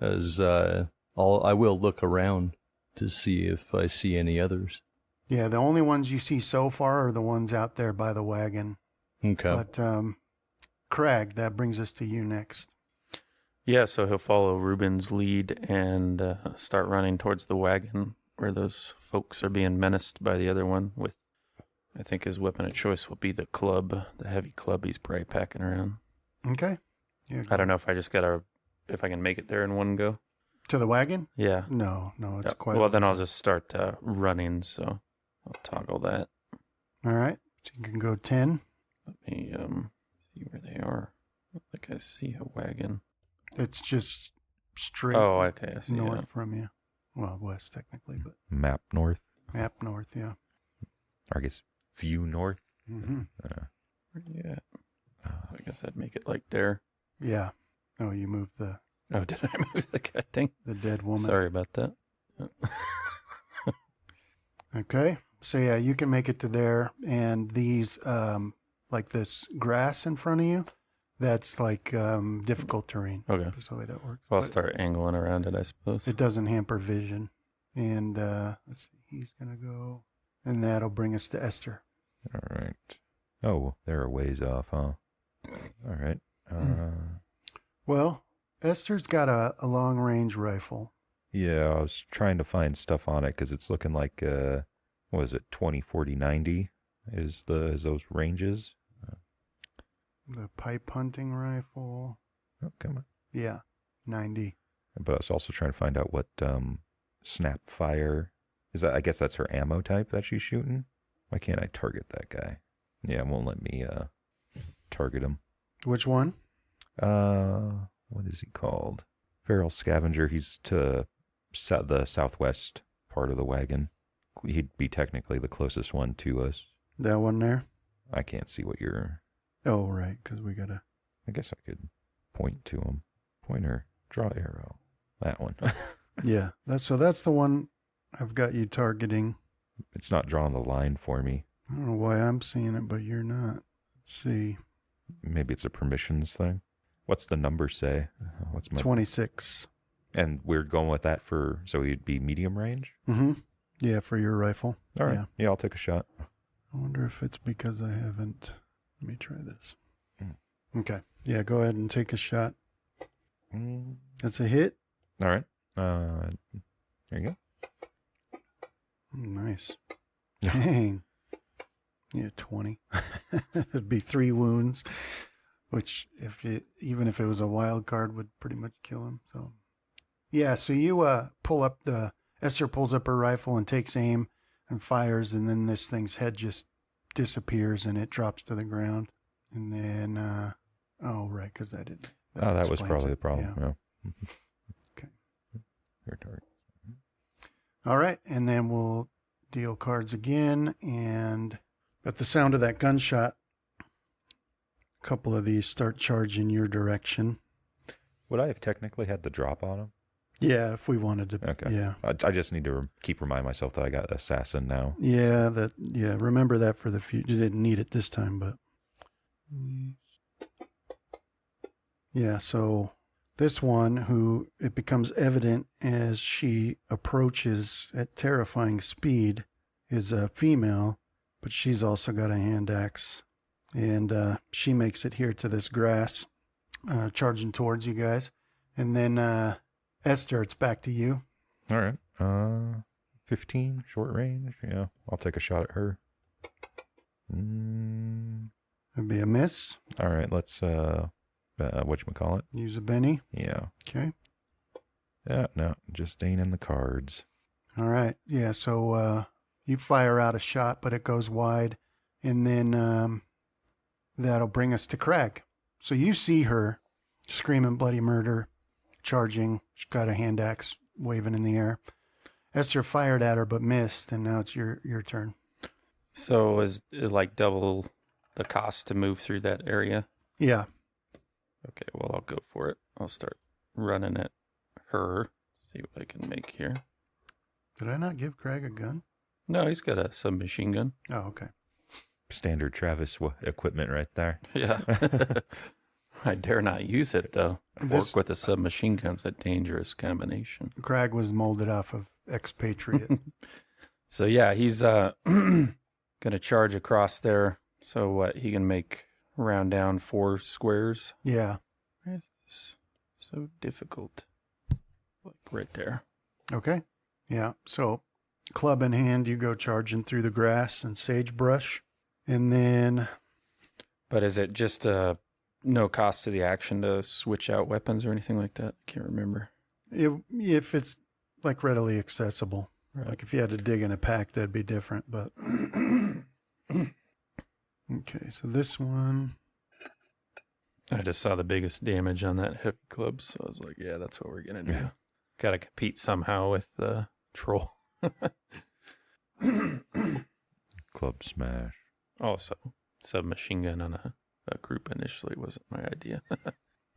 as I will look around to see if I see any others. Yeah, the only ones you see so far are the ones out there by the wagon. Okay. But Craig, that brings us to you next. Yeah, so he'll follow Reuben's lead and start running towards the wagon where those folks are being menaced by the other one with, I think his weapon of choice will be the club, the heavy club he's probably packing around. Okay. Yeah, I don't know if if I can make it there in one go. to the wagon? Yeah. No, it's quite. Well, then I'll just start running, so I'll toggle that. All right. So you can go 10. Let me see where they are. I don't think I see a wagon. It's just straight Okay, I see north from you. Well, west technically, but Map north. map north, yeah. Or I guess view north. Mm-hmm. Where you at? I guess I'd make it like there. Yeah. Oh, you moved the Oh, did I move the guy thing? the dead woman. Sorry about that. Okay. So yeah, you can make it to there, and these like this grass in front of you, that's like difficult terrain. Okay. That's the way that works. I'll But start angling around it, I suppose. it doesn't hamper vision. And let's see, he's gonna go, and that'll bring us to Esther. All right. Oh, they're a ways off, huh? All right. Well, Esther's got a long range rifle. Yeah, I was trying to find stuff on it because it's looking like, what is it, 20, 40, 90 is those ranges. The pipe hunting rifle. Oh, come on. Yeah, 90. But I was also trying to find out what snap fire is. That I guess that's her ammo type that she's shooting. Why can't I target that guy? Yeah, it won't let me target him. Which one? What is he called? Feral Scavenger. He's to the southwest part of the wagon. He'd be technically the closest one to us. That one there? I can't see what you're... Oh, right, because we got to... I guess I could point to him. Pointer, draw arrow. That one. Yeah, that's the one I've got you targeting. It's not drawing the line for me. I don't know why I'm seeing it, but you're not. Let's see. Maybe it's a permissions thing. What's the number say? What's my 26. And we're going with that so he'd be medium range? Mm-hmm. Yeah, for your rifle. All right. Yeah. Yeah, I'll take a shot. I wonder if it's because I haven't. Let me try this. Mm. Okay. Yeah, go ahead and take a shot. Mm. That's a hit. All right. There you go. Nice. Dang. Yeah, 20. It'd be 3 wounds, which even if it was a wild card would pretty much kill him. So yeah, so you pull up Esther pulls up her rifle and takes aim and fires, and then this thing's head just disappears and it drops to the ground. And then oh right, because I didn't. That was probably the problem. Yeah. Okay. Your target. All right, and then we'll deal cards again, and at the sound of that gunshot, a couple of these start charging your direction. Would I have technically had the drop on him? Yeah, if we wanted to. Okay. Yeah. I just need to keep reminding myself that I got assassin now. Yeah, remember that for the future. You didn't need it this time, but. Yeah, so this one, who it becomes evident as she approaches at terrifying speed, is a female, but she's also got a hand axe. And she makes it here to this grass, charging towards you guys. And then Esther, it's back to you. All right. 15, short range. Yeah, I'll take a shot at her. It'd be a miss. All right, let's, whatchamacallit? Use a Benny. Yeah. Okay. Yeah, no, just ain't in the cards. All right. Yeah, so you fire out a shot, but it goes wide. And then that'll bring us to Craig. So you see her screaming bloody murder, charging. She's got a hand axe waving in the air. Esther fired at her but missed, and now it's your turn. So is it like double the cost to move through that area? Yeah. Okay, well, I'll go for it. I'll start running at her. See what I can make here. Did I not give Craig a gun? No, he's got a submachine gun. Oh, okay. Standard Travis equipment right there. Yeah. I dare not use it, though. Work with a submachine gun's a dangerous combination. Craig was molded off of expatriate. So, yeah, he's going to charge across there. So, what, he can make round down 4 squares? Yeah. Why is this so difficult? Like right there. Okay. Yeah. So, club in hand, you go charging through the grass and sagebrush. And then... But is it just no cost to the action to switch out weapons or anything like that? I can't remember. If it's like readily accessible. Right. Like if you had to dig in a pack, that'd be different. But okay, so this one. I just saw the biggest damage on that heavy club, so I was like, yeah, that's what we're going to do. Yeah. Got to compete somehow with the troll. Club smash. Also, submachine gun on a group initially wasn't my idea.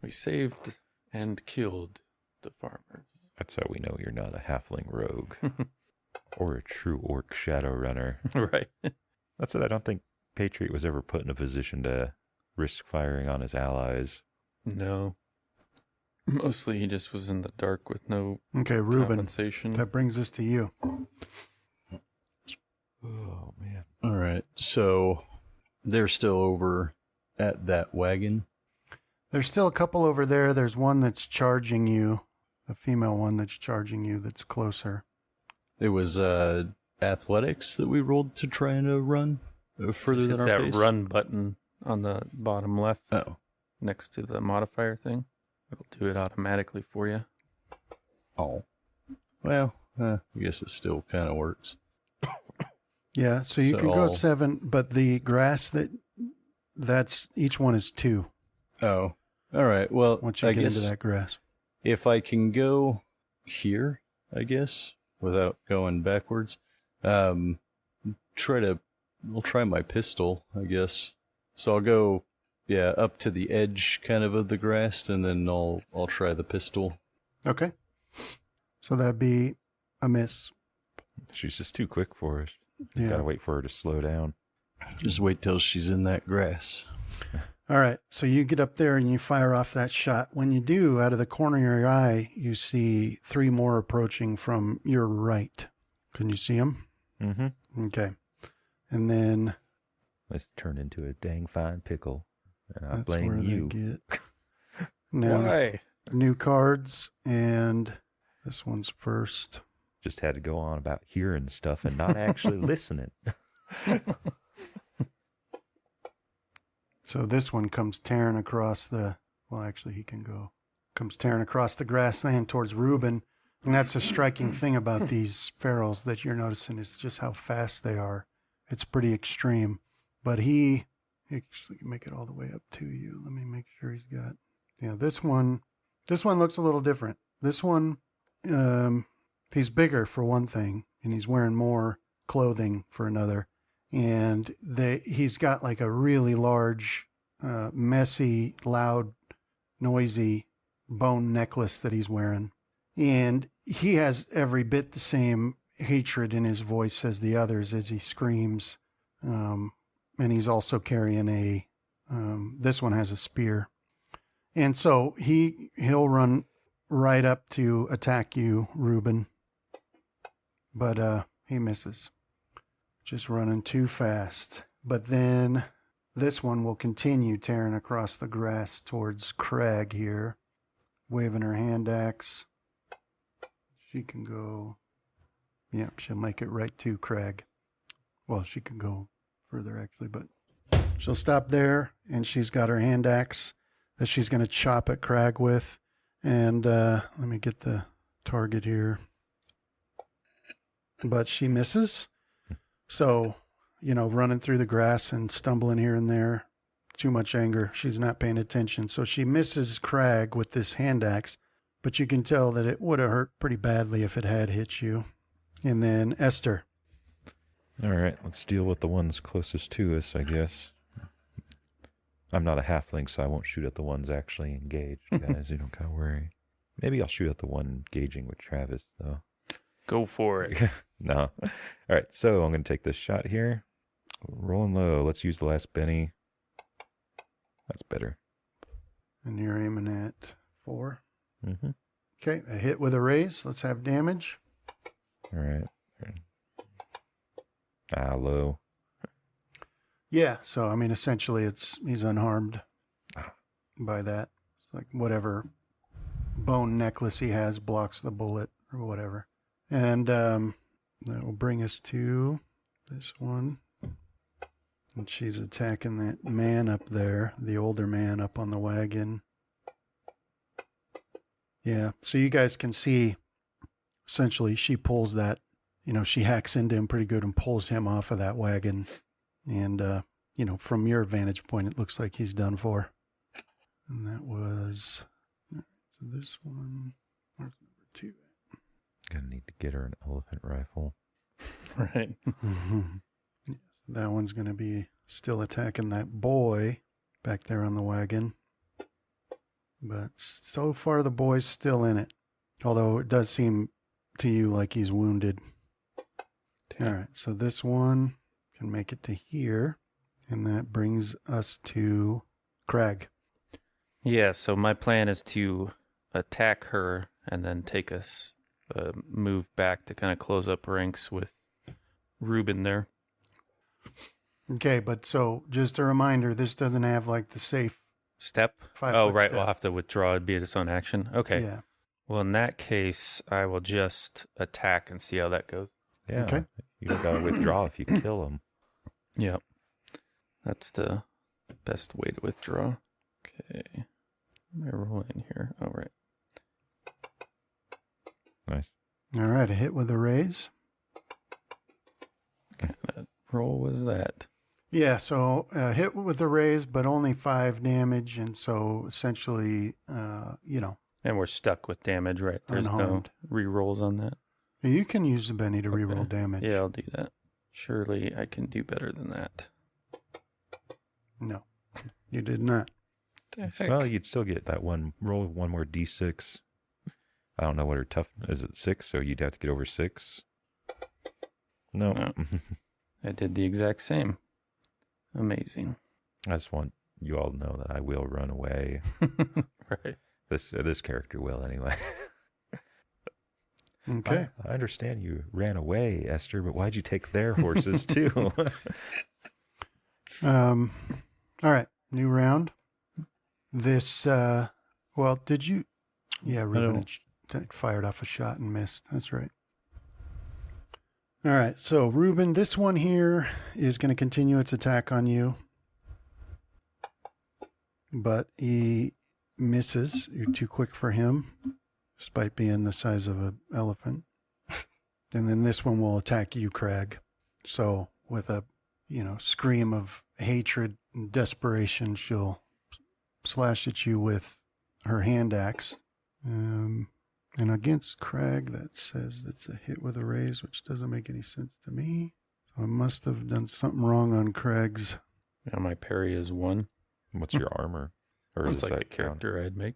We saved and killed the farmers. That's how we know you're not a halfling rogue. Or a true orc shadow runner. Right. That's it. I don't think Patriot was ever put in a position to risk firing on his allies. No. Mostly he just was in the dark with no Okay, Ruben. compensation. That brings us to you. Oh, man. All right. So they're still over at that wagon. There's still a couple over there. There's one that's charging you, a female one that's charging you that's closer. It was athletics that we rolled to try and run further Hit than our that pace. run button on the bottom left Oh. next to the modifier thing. It'll do it automatically for you. Oh. Well, I guess it still kind of works. Yeah, so you So can go I'll- 7, but the grass that's each one is 2 Oh. All right. Well, once you I get guess into that grass. if I can go here, I guess, without going backwards, I'll try my pistol, I guess. So I'll go, up to the edge kind of the grass, and then I'll try the pistol. Okay. So that'd be a miss. She's just too quick for us. Yeah. Gotta wait for her to slow down. Just wait till she's in that grass. All right. So you get up there and you fire off that shot. When you do, out of the corner of your eye, you see 3 more approaching from your right. Can you see them? Mm-hmm. Okay. And then Let's turn into a dang fine pickle. And I That's blame where you. they get. Now, Why? new cards, and this one's first. Just had to go on about hearing stuff and not actually listening. So this one comes tearing across the, well, actually he can go, comes tearing across the grassland towards Reuben. And that's a striking thing about these ferals that you're noticing is just how fast they are. It's pretty extreme. But he, actually make it all the way up to you. Let me make sure he's got, this one looks a little different. This one, he's bigger for one thing, and he's wearing more clothing for another. And he's got like a really large, messy, loud, noisy bone necklace that he's wearing. And he has every bit the same hatred in his voice as the others as he screams. And he's also carrying this one has a spear. And so he'll run right up to attack you, Reuben. But he misses. Just running too fast. But then this one will continue tearing across the grass towards Craig here, waving her hand axe. She can go, she'll make it right to Craig. Well, she can go further actually, but she'll stop there, and she's got her hand axe that she's going to chop at Craig with. And let me get the target here. But she misses. So, running through the grass and stumbling here and there, too much anger. She's not paying attention. So she misses Craig with this hand axe, but you can tell that it would have hurt pretty badly if it had hit you. And then Esther. All right, let's deal with the ones closest to us, I guess. I'm not a halfling, so I won't shoot at the ones actually engaged, guys. You don't gotta worry. Maybe I'll shoot at the one engaging with Travis, though. Go for it. No. All right, so I'm going to take this shot here. Rolling low. Let's use the last Benny. That's better. And you're aiming at 4. Mm-hmm. Okay, a hit with a raise. Let's have damage. All right. Low. Yeah, so, essentially he's unharmed by that. It's like whatever bone necklace he has blocks the bullet or whatever. And that will bring us to this one. And she's attacking that man up there, the older man up on the wagon. Yeah, so you guys can see, essentially, she pulls that, she hacks into him pretty good and pulls him off of that wagon. And, from your vantage point, it looks like he's done for. And that was, so this one, where's number 2? Gonna need to get her an elephant rifle. Right. Yes, that one's going to be still attacking that boy back there on the wagon. But so far, the boy's still in it. Although it does seem to you like he's wounded. All right, so this one can make it to here. And that brings us to Craig. Yeah, so my plan is to attack her and then take us move back to kind of close up ranks with Reuben there. Okay, but so just a reminder, this doesn't have like the safe Step? 5-foot Right. step. We'll have to withdraw. It'd be its own action. Okay. Yeah. Well, in that case, I will just attack and see how that goes. Yeah. Okay. You don't gotta withdraw if you kill him. Yep. That's the best way to withdraw. Okay. Am I rolling here? All right. Nice. All right, a hit with a raise. What roll was that? Yeah, so hit with a raise, but only 5 damage. And so essentially, And we're stuck with damage, right? There's Unharmed. no re-rolls on that. you can use the Benny to reroll damage. Yeah, I'll do that. Surely I can do better than that. No, you did not. The heck? Well, you'd still get that one. Roll one more d6. I don't know what her tough is. It 6? So you'd have to get over 6. No. No. I did the exact same. Amazing. I just want you all to know that I will run away. Right. This character will anyway. Okay. I understand you ran away, Esther, but why'd you take their horses too? All right, new round. This, did you? Yeah, Ruben had fired off a shot and missed. That's right. All right, so Ruben, this one here is going to continue its attack on you, but he misses. You're too quick for him, despite being the size of an elephant. And then this one will attack you, Craig. So with a, scream of hatred and desperation, she'll slash at you with her hand axe. And against Craig, that says that's a hit with a raise, which doesn't make any sense to me. So I must have done something wrong on Craig's. Yeah, my parry is 1. What's your armor? Or It's does like a that count? character I'd make.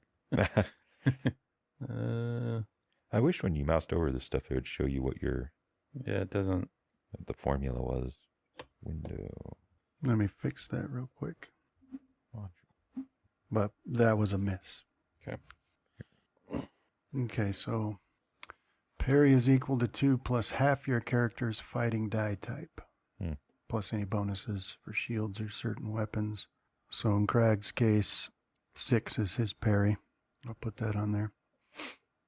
I wish when you moused over this stuff, it would show you what It doesn't. the formula was. Window. Let me fix that real quick. But that was a miss. Okay. Okay, so parry is equal to 2 plus half your character's fighting die type, plus any bonuses for shields or certain weapons. So in Craig's case, 6 is his parry. I'll put that on there.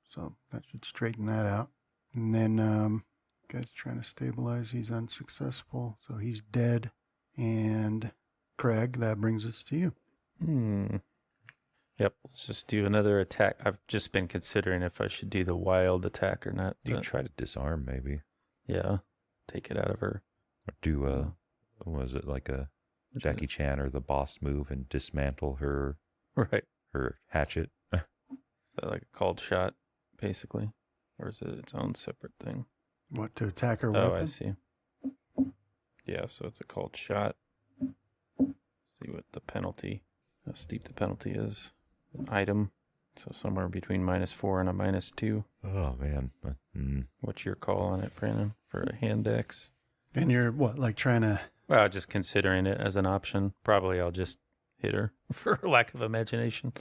So that should straighten that out. And then guy's trying to stabilize. He's unsuccessful, so he's dead. And Craig, that brings us to you. Yep, let's just do another attack. I've just been considering if I should do the wild attack or not. You can try to disarm, maybe. Yeah, take it out of her. Or do was it like a Jackie Chan or the boss move and dismantle her hatchet? So like a called shot, basically. Or is it its own separate thing? What, to attack her weapon? Oh, I see. Yeah, so it's a called shot. See what the penalty, how steep the penalty is. An item. So somewhere between -4 and a -2. Oh, man. What's your call on it, Brandon, for a hand axe? And you're trying to... Well, just considering it as an option. Probably I'll just hit her for lack of imagination.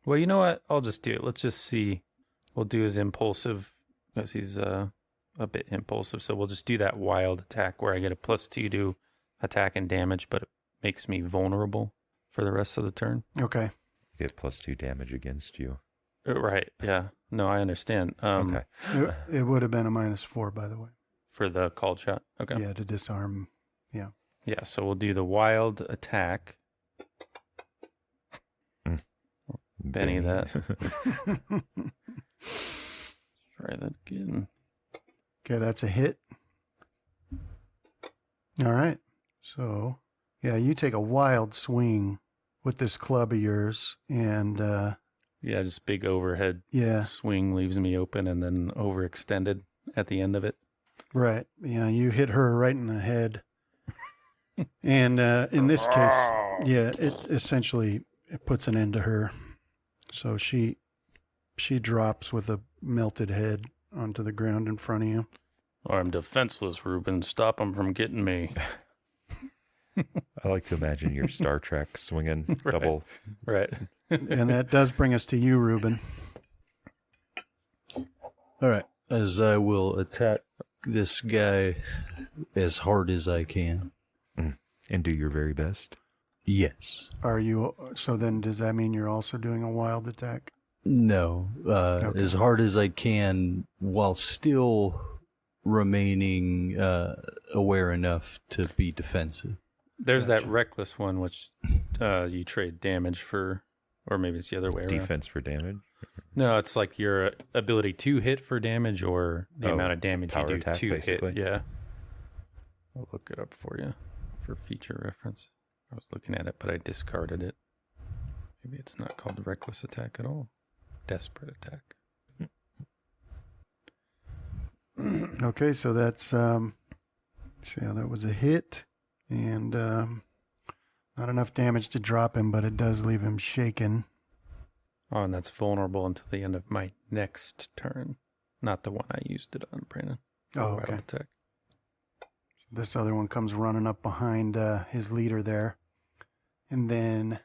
Well, you know what? I'll just do it. Let's just see. We'll do his impulsive, because he's a bit impulsive. So we'll just do that wild attack where I get a +2 to attack and damage, but it makes me vulnerable for the rest of the turn. Okay. Get +2 damage against you. Right. Yeah. No, I understand. Okay. It would have been a -4, by the way. For the called shot. Okay. Yeah, to disarm. Yeah. Yeah. So we'll do the wild attack. Benny that. Try that again. Okay, that's a hit. All right. So, yeah, you take a wild swing with this club of yours, and Yeah, just big overhead yeah, swing leaves me open and then overextended at the end of it. right. Yeah, you hit her right in the head. And in this case, yeah, it essentially puts an end to her. So she drops with a melted head onto the ground in front of you. I'm defenseless, Ruben. Stop him from getting me. I like to imagine your Star Trek swinging Right. double. Right. And that does bring us to you, Ruben. All right. As I will attack this guy as hard as I can. And do your very best. Yes. Are you? So then, does that mean you're also doing a wild attack? No. As hard as I can while still remaining aware enough to be defensive. There's that reckless one, which you trade damage for, or maybe it's the other way around. Defense for damage. No, it's like your ability to hit for damage or the amount of damage you power do attack, to basically. hit. Yeah. I'll look it up for you for feature reference. I was looking at it, but I discarded it. Maybe it's not called reckless attack at all. Desperate attack. Okay, so that's see how that was a hit, and not enough damage to drop him, but it does leave him shaken. Oh, and that's vulnerable until the end of my next turn. Not the one I used it on, Brandon. Oh, Wild okay. attack. This other one comes running up behind his leader there, and then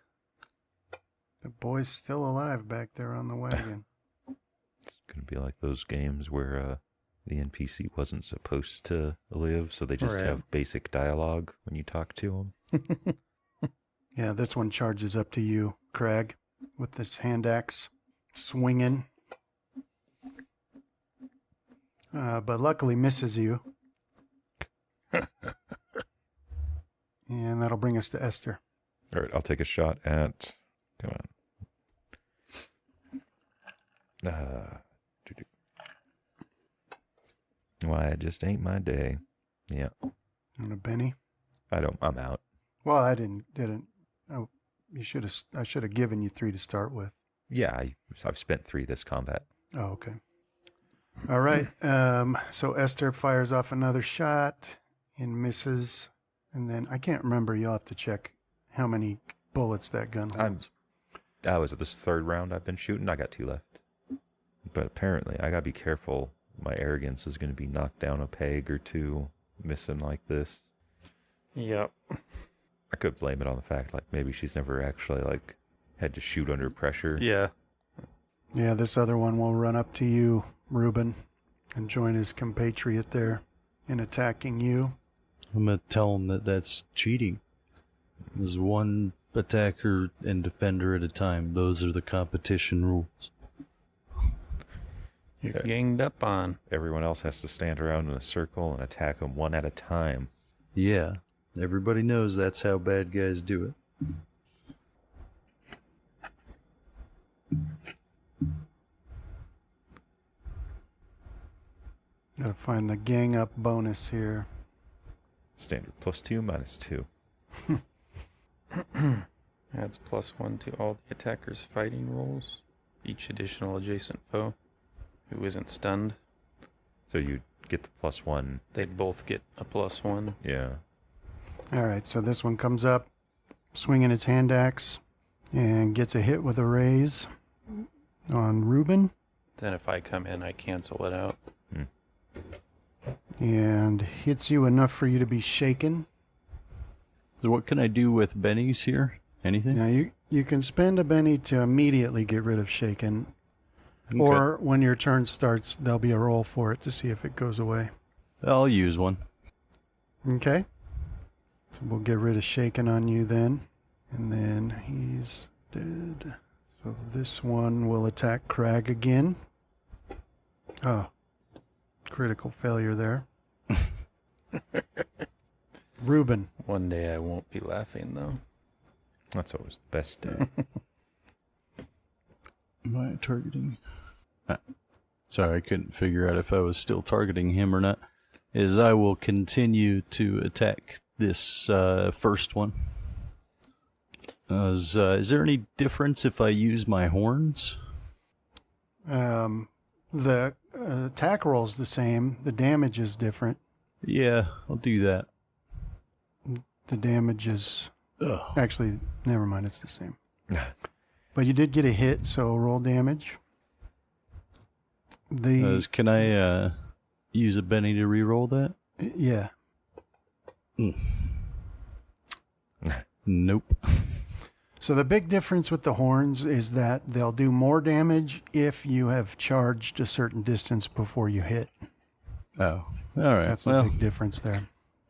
the boy's still alive back there on the wagon. It's going to be like those games where the NPC wasn't supposed to live, so they just Right. have basic dialogue when you talk to them. Yeah, this one charges up to you, Craig, with this hand axe swinging. But luckily misses you. And that'll bring us to Esther. All right, I'll take a shot at. Come on. Why, it just ain't my day. Yeah. And a Benny. I'm out. Well, I didn't. Oh, I should have given you 3 to start with. Yeah, I've spent 3 this combat. Oh, okay. All right. So Esther fires off another shot and misses. And then I can't remember. You'll have to check how many bullets that gun holds. I was at this 3rd round I've been shooting. I got 2 left. But apparently, I got to be careful. My arrogance is going to be knocked down a peg or 2 missing like this. Yep. I could blame it on the fact, like, maybe she's never actually, like, had to shoot under pressure. Yeah. Yeah, this other one will run up to you, Reuben, and join his compatriot there in attacking you. I'm going to tell him that that's cheating. There's one attacker and defender at a time. Those are the competition rules. You're ganged up on. Everyone else has to stand around in a circle and attack them one at a time. Yeah, everybody knows that's how bad guys do it. Gotta find the gang up bonus here. Standard +2, -2. Adds +1 to all the attacker's fighting rolls. Each additional adjacent foe who isn't stunned. So you get the +1. They'd both get a +1. Yeah. All right, so this one comes up, swinging its hand axe, and gets a hit with a raise on Reuben, Then if I come in, I cancel it out. and hits you enough for you to be shaken. So what can I do with bennies here? Anything? Now, you can spend a Benny to immediately get rid of shaken, Okay. or when your turn starts, there'll be a roll for it to see if it goes away. I'll use one. Okay? So we'll get rid of shaken on you then. And then he's dead. So this one will attack Crag again. Oh, critical failure there. Reuben. One day I won't be laughing, though. That's always the best day. Am I targeting? Sorry, I couldn't figure out if I was still targeting him or not. Is I will continue to attack this first one. Is there any difference if I use my horns? The attack roll's the same. The damage is different. Yeah, I'll do that. The damage is... Ugh. Actually, never mind. It's the same. But you did get a hit, so roll damage. Can I use a Benny to re-roll that? Yeah. Nope. So the big difference with the horns is that they'll do more damage if you have charged a certain distance before you hit. Oh, all right. That's the big difference there.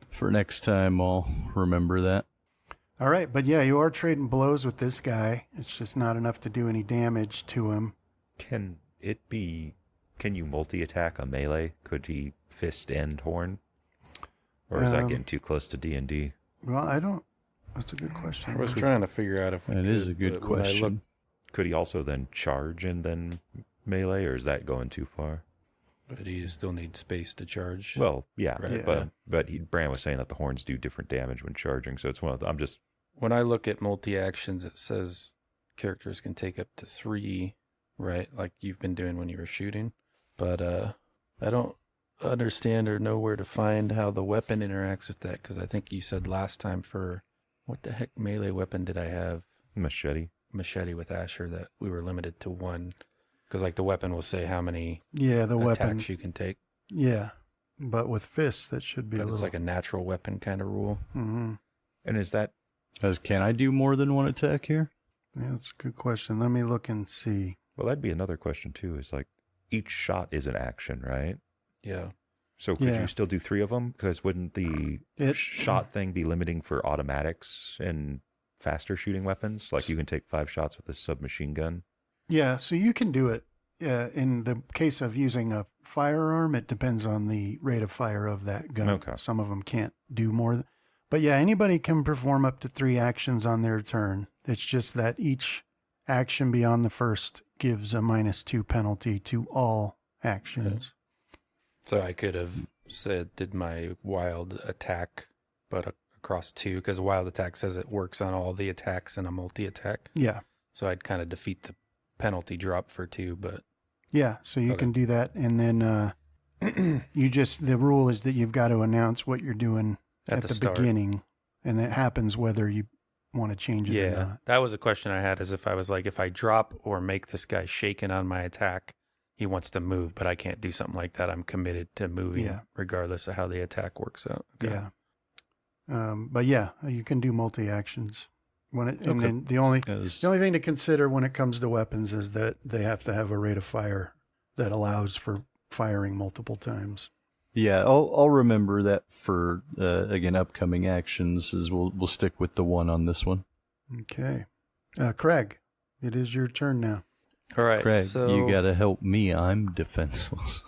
For next time, I'll remember that. All right, but yeah, you are trading blows with this guy. It's just not enough to do any damage to him. Can you multi-attack a melee? Could he fist and horn? Or is that getting too close to D&D? Well, I don't... That's a good question. I was trying to figure out if we That could, is a good but when I question. looked, Could he also then charge and then melee, or is that going too far? but you still need space to charge. Well, yeah, Right. but Bran was saying that the horns do different damage when charging, so it's one of the, I'm just... When I look at multi-actions, it says characters can take up to 3, right? Like you've been doing when you were shooting. But I don't understand or know where to find how the weapon interacts with that, because I think you said last time for... What the heck melee weapon did I have? Machete. Machete with Asher, that we were limited to 1. Because like the weapon will say how many Yeah, the attacks weapon. you can take. Yeah. But with fists, that should be But a it's little... like a natural weapon kind of rule. Mm-hmm. And is that... Can I do more than one attack here? Yeah, that's a good question. Let me look and see. Well, that'd be another question, too, is like, each shot is an action, right? Yeah. So could Yeah. you still do 3 of them? Because wouldn't the It- shot thing be limiting for automatics? And faster shooting weapons? Like you can take 5 shots with a submachine gun? Yeah, so you can do it. In the case of using a firearm, it depends on the rate of fire of that gun. Okay. Some of them can't do more. But yeah, anybody can perform up to 3 actions on their turn. It's just that each action beyond the first gives a -2 penalty to all actions. So I could have said, did my wild attack, but across 2, because wild attack says it works on all the attacks in a multi-attack. Yeah. So I'd kind of defeat the penalty drop for 2, but Yeah, so you Okay. can do that. And then the rule is that you've got to announce what you're doing at the start. beginning. And it happens whether you want to change it or Yeah, not. that was a question I had, is if I was like, if I drop or make this guy shaken on my attack, he wants to move, but I can't do something like that. I'm committed to moving Yeah. regardless of how the attack works out. Okay. Yeah. But yeah, you can do multi-actions. And Okay. then the only As- thing to consider when it comes to weapons is that they have to have a rate of fire that allows for firing multiple times. Yeah, I'll remember that for again upcoming actions. Is we'll stick with the 1 on this one. Okay. Craig, it is your turn now. All right. Craig, so you gotta help me. I'm defenseless.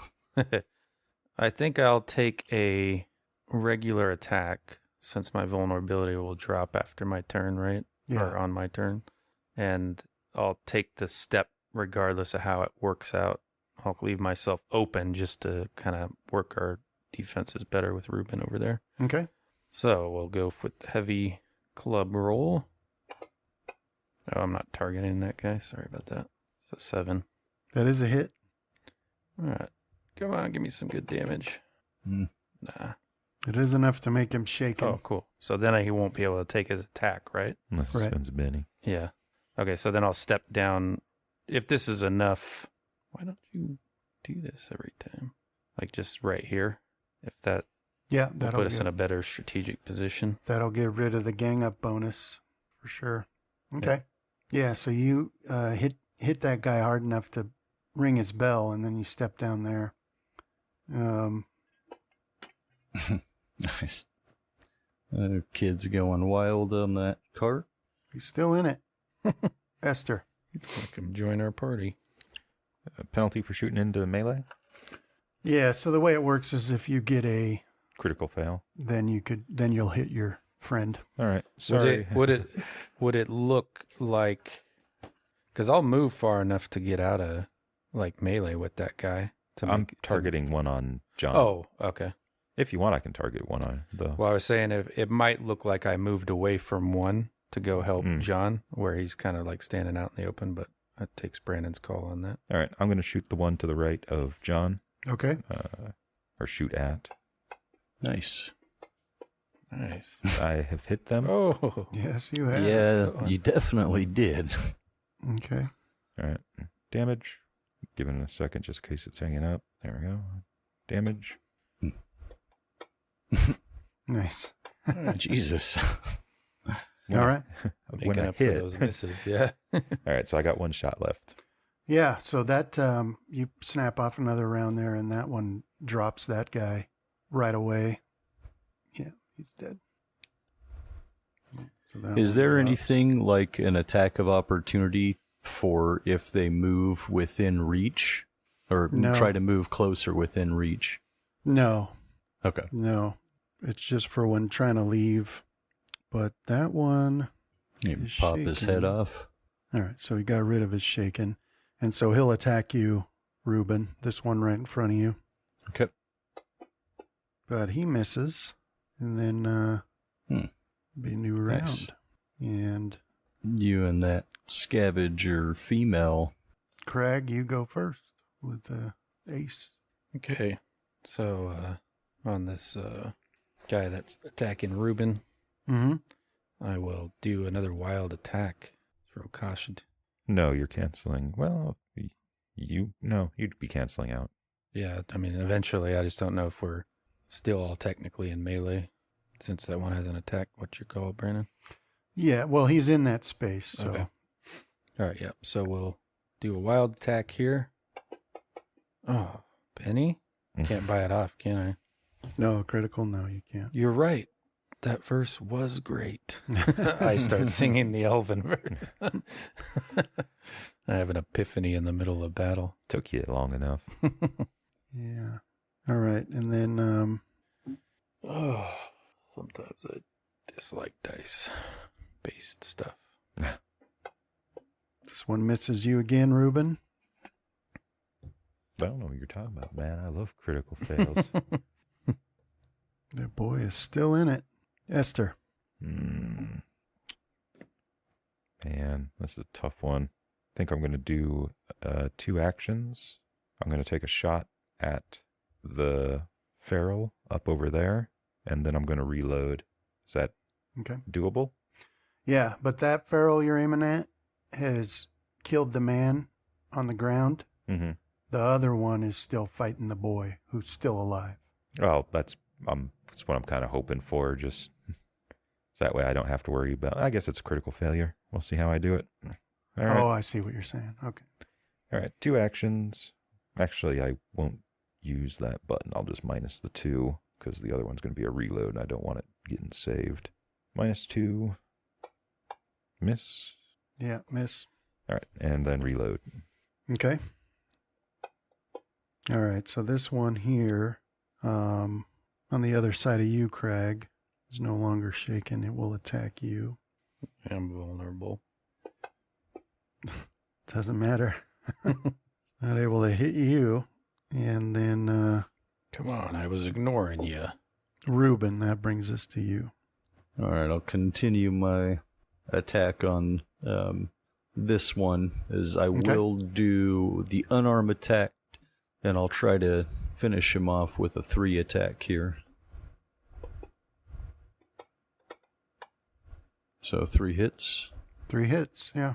I think I'll take a regular attack since my vulnerability will drop after my turn, right? Yeah. Or on my turn. And I'll take the step regardless of how it works out. I'll leave myself open just to kind of work our defenses better with Ruben over there. Okay. So we'll go with the heavy club roll. Oh, I'm not targeting that guy. Sorry about that. So 7. That is a hit. All right. Come on, give me some good damage. Mm. Nah. It is enough to make him shaken. Oh, cool. So then he won't be able to take his attack, right? Unless he Right. spends a Benny. Yeah. Okay, so then I'll step down. If this is enough, why don't you do this every time? Like just right here. If that Yeah, will that'll put us in a better strategic position. that'll get rid of the gang up bonus for sure. Okay. Yeah, so you hit that guy hard enough to ring his bell, and then you step down there. Nice. Kids going wild on that cart. He's still in it. Esther. Come join our party. A penalty for shooting into melee? Yeah, so the way it works is if you get a, Critical fail. then you'll hit your friend. All right. Sorry. Would it look like? Because I'll move far enough to get out of like melee with that guy. I'm targeting one on John. Oh, okay. If you want, I can target one on the. Well, I was saying it might look like I moved away from one to go help Mm. John, where he's kind of like standing out in the open, but that takes Brandon's call on that. All right. I'm going to shoot the one to the right of John, Okay. or shoot at. Nice. Nice. I have hit them. Oh, Yes, you have. Yeah, you definitely did. Okay. All right. Damage. Give it a second just in case it's hanging up. There we go. Damage. Nice. Jesus. All right. When making I up for hit. those misses. Yeah. All right. So I got 1 shot left. Yeah, so that you snap off another round there, and that one drops that guy right away. Yeah, he's dead. So that Is one there drops. anything like an attack of opportunity for if they move within reach or No. try to move closer within reach? No, Okay. no. It's just for when trying to leave. But that one, Maybe He's pop his shaking. head off. all right, so he got rid of his shaken. And so he'll attack you, Ruben, this one right in front of you. Okay. But he misses. And then be a new round. Nice. And You and that scavenger female. Craig, you go first with the ace. Okay. So on this guy that's attacking Ruben, Mm-hmm. I will do another wild attack. Throw caution. No, you're canceling. Well, you'd be canceling out. Yeah, I mean, eventually, I just don't know if we're still all technically in melee, since that one has an attack. What's your call, Brandon? Yeah, well, he's in that space, so Okay. All right, yeah. So we'll do a wild attack here. Oh, Penny? Can't buy it off, can I? no critical. No, you can't. You're right. That verse was great. I start singing the Elven verse. I have an epiphany in the middle of battle. Took you long enough. Yeah. All right. And then, Oh, sometimes I dislike dice-based stuff. this one misses you again, Reuben. I don't know what you're talking about, man. I love critical fails. That boy is still in it. Esther. Man, this is a tough one. I think I'm going to do 2 actions. I'm going to take a shot at the feral up over there, and then I'm going to reload. Is that Okay. doable? Yeah, but that feral you're aiming at has killed the man on the ground. Mm-hmm. The other one is still fighting the boy who's still alive. Well, that's what I'm kind of hoping for. Just so that way I don't have to worry about. I guess it's a critical failure. We'll see how I do it. All right. Oh, I see what you're saying. Okay. All right. 2 actions. Actually, I won't use that button. I'll just minus the 2 because the other one's going to be a reload and I don't want it getting saved. -2. Miss. Yeah, miss. All right. And then reload. Okay. All right, so this one here, on the other side of you, Craig, is no longer shaken. It will attack you. I'm vulnerable. Doesn't matter. Not able to hit you. And then Come on, I was ignoring you. Reuben, that brings us to you. All right, I'll continue my attack on this one, as I will do the unarmed attack, and I'll try to finish him off with a 3 attack here. So 3 hits. 3 hits, yeah.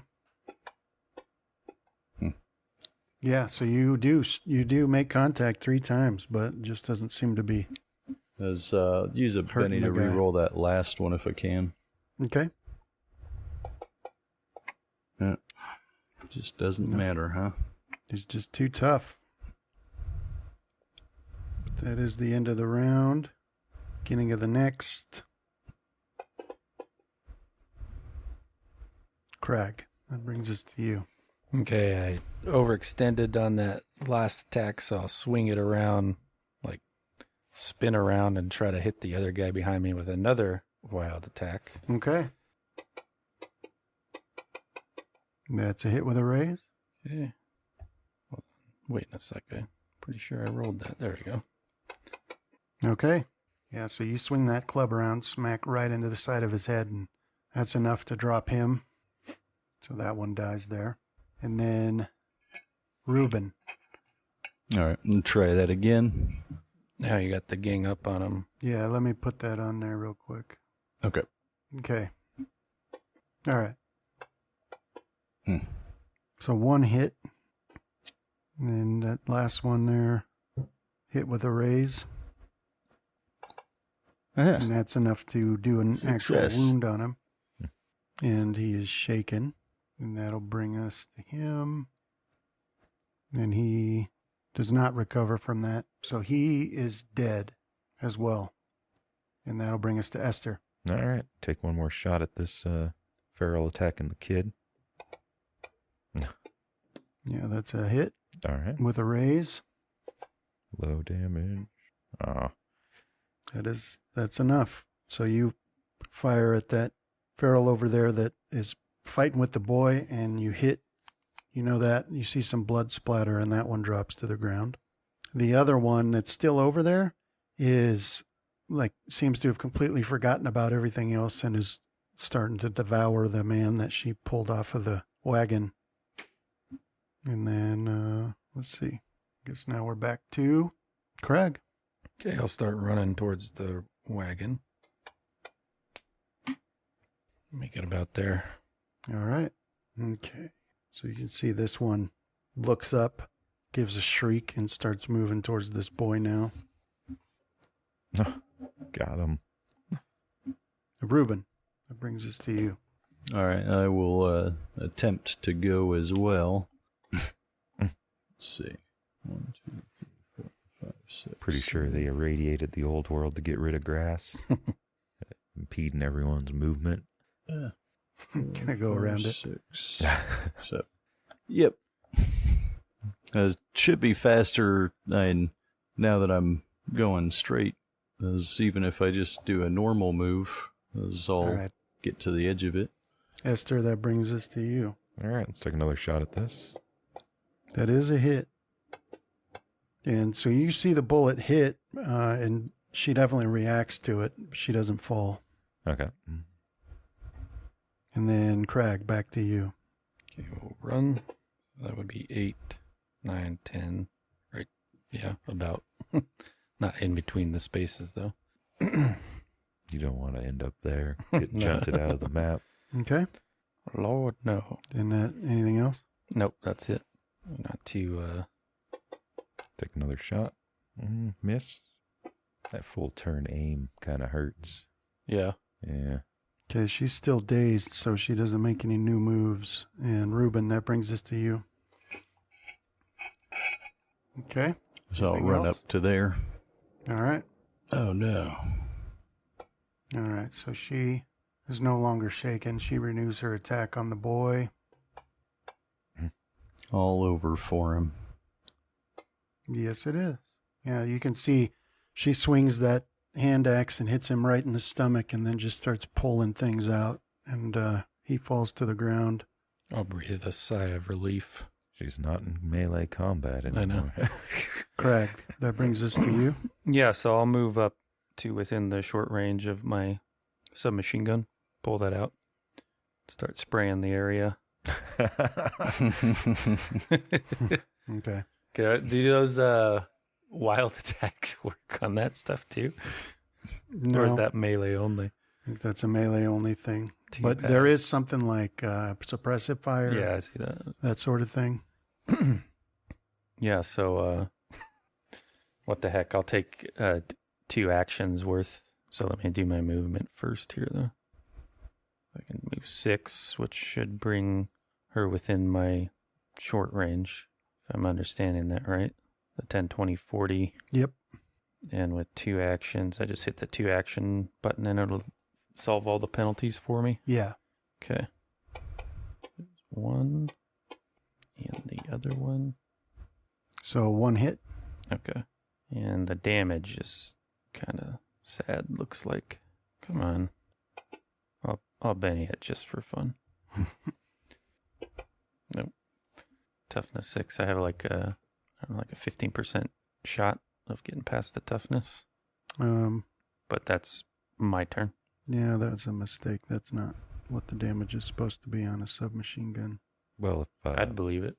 Yeah, so you do make contact 3 times, but it just doesn't seem to be. Use a Hurting Benny to the guy. reroll that last one if I can. Okay. Yeah. Just doesn't matter, huh? He's just too tough. But that is the end of the round. Beginning of the next. Craig, that brings us to you. Okay, I overextended on that last attack, so I'll swing it around, like spin around and try to hit the other guy behind me with another wild attack. Okay. That's a hit with a raise. Okay. Well, wait a second. Pretty sure I rolled that. There we go. Okay. Yeah, so you swing that club around, smack right into the side of his head, and that's enough to drop him. So that one dies there. And then Reuben. All right, I'll try that again. Now you got the gang up on him. Yeah, let me put that on there real quick. Okay. Okay. All right. Hmm. So 1 hit. And that last one there, hit with a raise. And that's enough to do an actual Success. wound on him. And he is shaken. And that'll bring us to him. And he does not recover from that. So he is dead as well. And that'll bring us to Esther. All right. Take one more shot at this feral attacking the kid. Yeah, that's a hit All right. with a raise. Low damage. That's enough. So you fire at that feral over there that is fighting with the boy, and you hit. You know that. You see some blood splatter, and that one drops to the ground. The other one that's still over there is seems to have completely forgotten about everything else and is starting to devour the man that she pulled off of the wagon. And then, let's see. I guess now we're back to Craig. Okay, I'll start running towards the wagon. Make it about there. All right. Okay. So you can see this one looks up, gives a shriek, and starts moving towards this boy now. Got him. Reuben, that brings us to you. All right, I will attempt to go as well. Let's see. 1, 2, 3, 4, 5, 6. Pretty sure they irradiated the old world to get rid of grass. impeding everyone's movement. Can I go around it? 6, 7. Yep. Should be faster now that I'm going straight. As even if I just do a normal move, as I'll All right. get to the edge of it. Esther, that brings us to you. All right, let's take another shot at this. That is a hit. And so you see the bullet hit, and she definitely reacts to it. She doesn't fall. Okay. And then Crag, back to you. Okay, we'll run. That would be 8, 9, 10. Right. Yeah, about. Not in between the spaces, though. You don't want to end up there, get junted out of the map. Okay. Lord, no. And anything else? Nope, that's it. Not too, Take another shot. Miss. That full turn aim kind of hurts. yeah. Yeah. Okay, she's still dazed, so she doesn't make any new moves. And Ruben, that brings us to you. Okay. So I'll Anything run else? up to there. All right. Oh, no. All right. So she is no longer shaken. She renews her attack on the boy. All over for him. Yes, it is. Yeah, you can see she swings that hand axe and hits him right in the stomach and then just starts pulling things out. And he falls to the ground. I'll breathe a sigh of relief. She's not in melee combat anymore. I know. Crag, that brings us to you. Yeah, so I'll move up to within the short range of my submachine gun. Pull that out. Start spraying the area. Okay. Okay, do those wild attacks work on that stuff too? No, Or is that melee only? I think that's a melee only thing. Too But bad. there is something like suppressive fire, Yeah, I see that. that sort of thing. Yeah, so what the heck? I'll take 2 actions worth. So let me do my movement first here, though. I can move 6, which should bring her within my short range, if I'm understanding that right. The 10, 20, 40. Yep. And with 2 actions, I just hit the 2 action button and it'll solve all the penalties for me. Yeah. Okay. One. And the other one. So 1 hit. Okay. And the damage is kind of sad, looks like. Come on. I'll Benny it just for fun. Nope. Toughness 6. I have like a 15% shot of getting past the toughness. But that's my turn. Yeah, that's a mistake. That's not what the damage is supposed to be on a submachine gun. Well, if I'd believe it.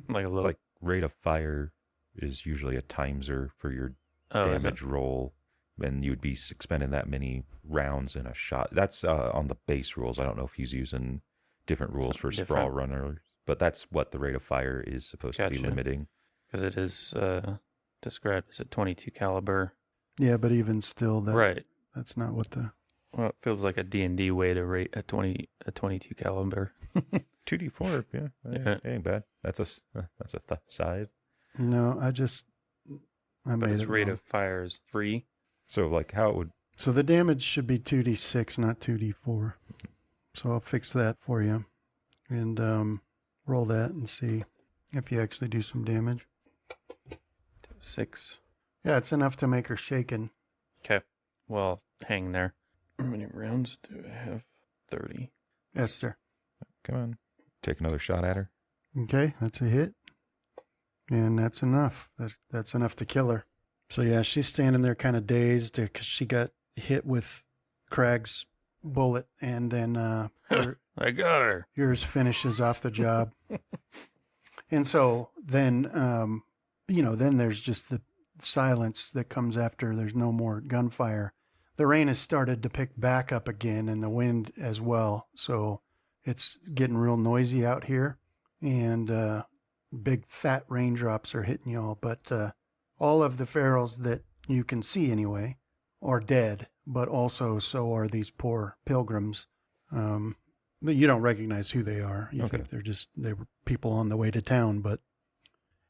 Like a little. like rate of fire is usually a timeser for your is damage roll, and you'd be expending that many rounds in a shot. That's on the base rules. I don't know if he's using different rules for Something sprawl different. runners, but that's what the rate of fire is supposed to be Gotcha. limiting. Because it is described as a 22 caliber. Yeah, but even still, Right. that's not what the... Well, it feels like a D&D way to rate a 22 caliber. 2d4, yeah, Yeah. ain't bad. That's a side. No, I But made its it rate wrong. of fire is 3. So like how it would So the damage should be 2d6, not 2d4. So I'll fix that for you. And roll that and see if you actually do some damage. 6. Yeah, it's enough to make her shaken. Okay. Well, hang there. How many rounds do I have? 30. Esther. come on, take another shot at her. Okay, that's a hit. And that's enough. That's enough to kill her. So yeah, she's standing there kind of dazed because she got hit with Crag's bullet, and then I got her. yours finishes off the job. And so then, then there's just the silence that comes after. There's no more gunfire. The rain has started to pick back up again, and the wind as well. So it's getting real noisy out here, and big fat raindrops are hitting y'all. But all of the ferals that you can see anyway are dead, but also so are these poor pilgrims. You don't recognize who they are. You think they were people on the way to town. But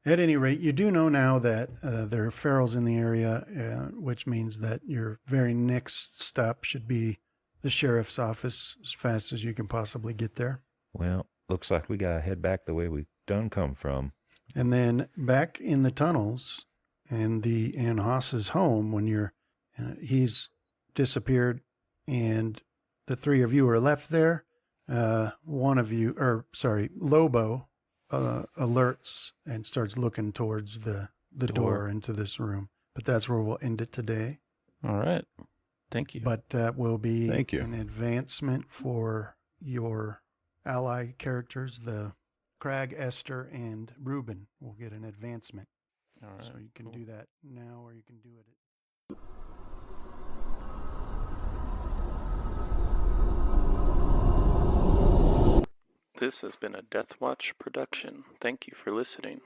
at any rate, you do know now that there are ferals in the area, which means that your very next stop should be the sheriff's office as fast as you can possibly get there. Well, looks like we gotta head back the way we done come from. And then back in the tunnels and Haas's home, when he's disappeared and the three of you are left there. Lobo alerts and starts looking towards the door into this room. But that's where we'll end it today. All right. Thank you. But that will be Thank you. an advancement for your ally characters. The Crag, Esther, and Reuben will get an advancement. All right. So you can do that now, or you can do it. This has been a Deathwatch production. Thank you for listening.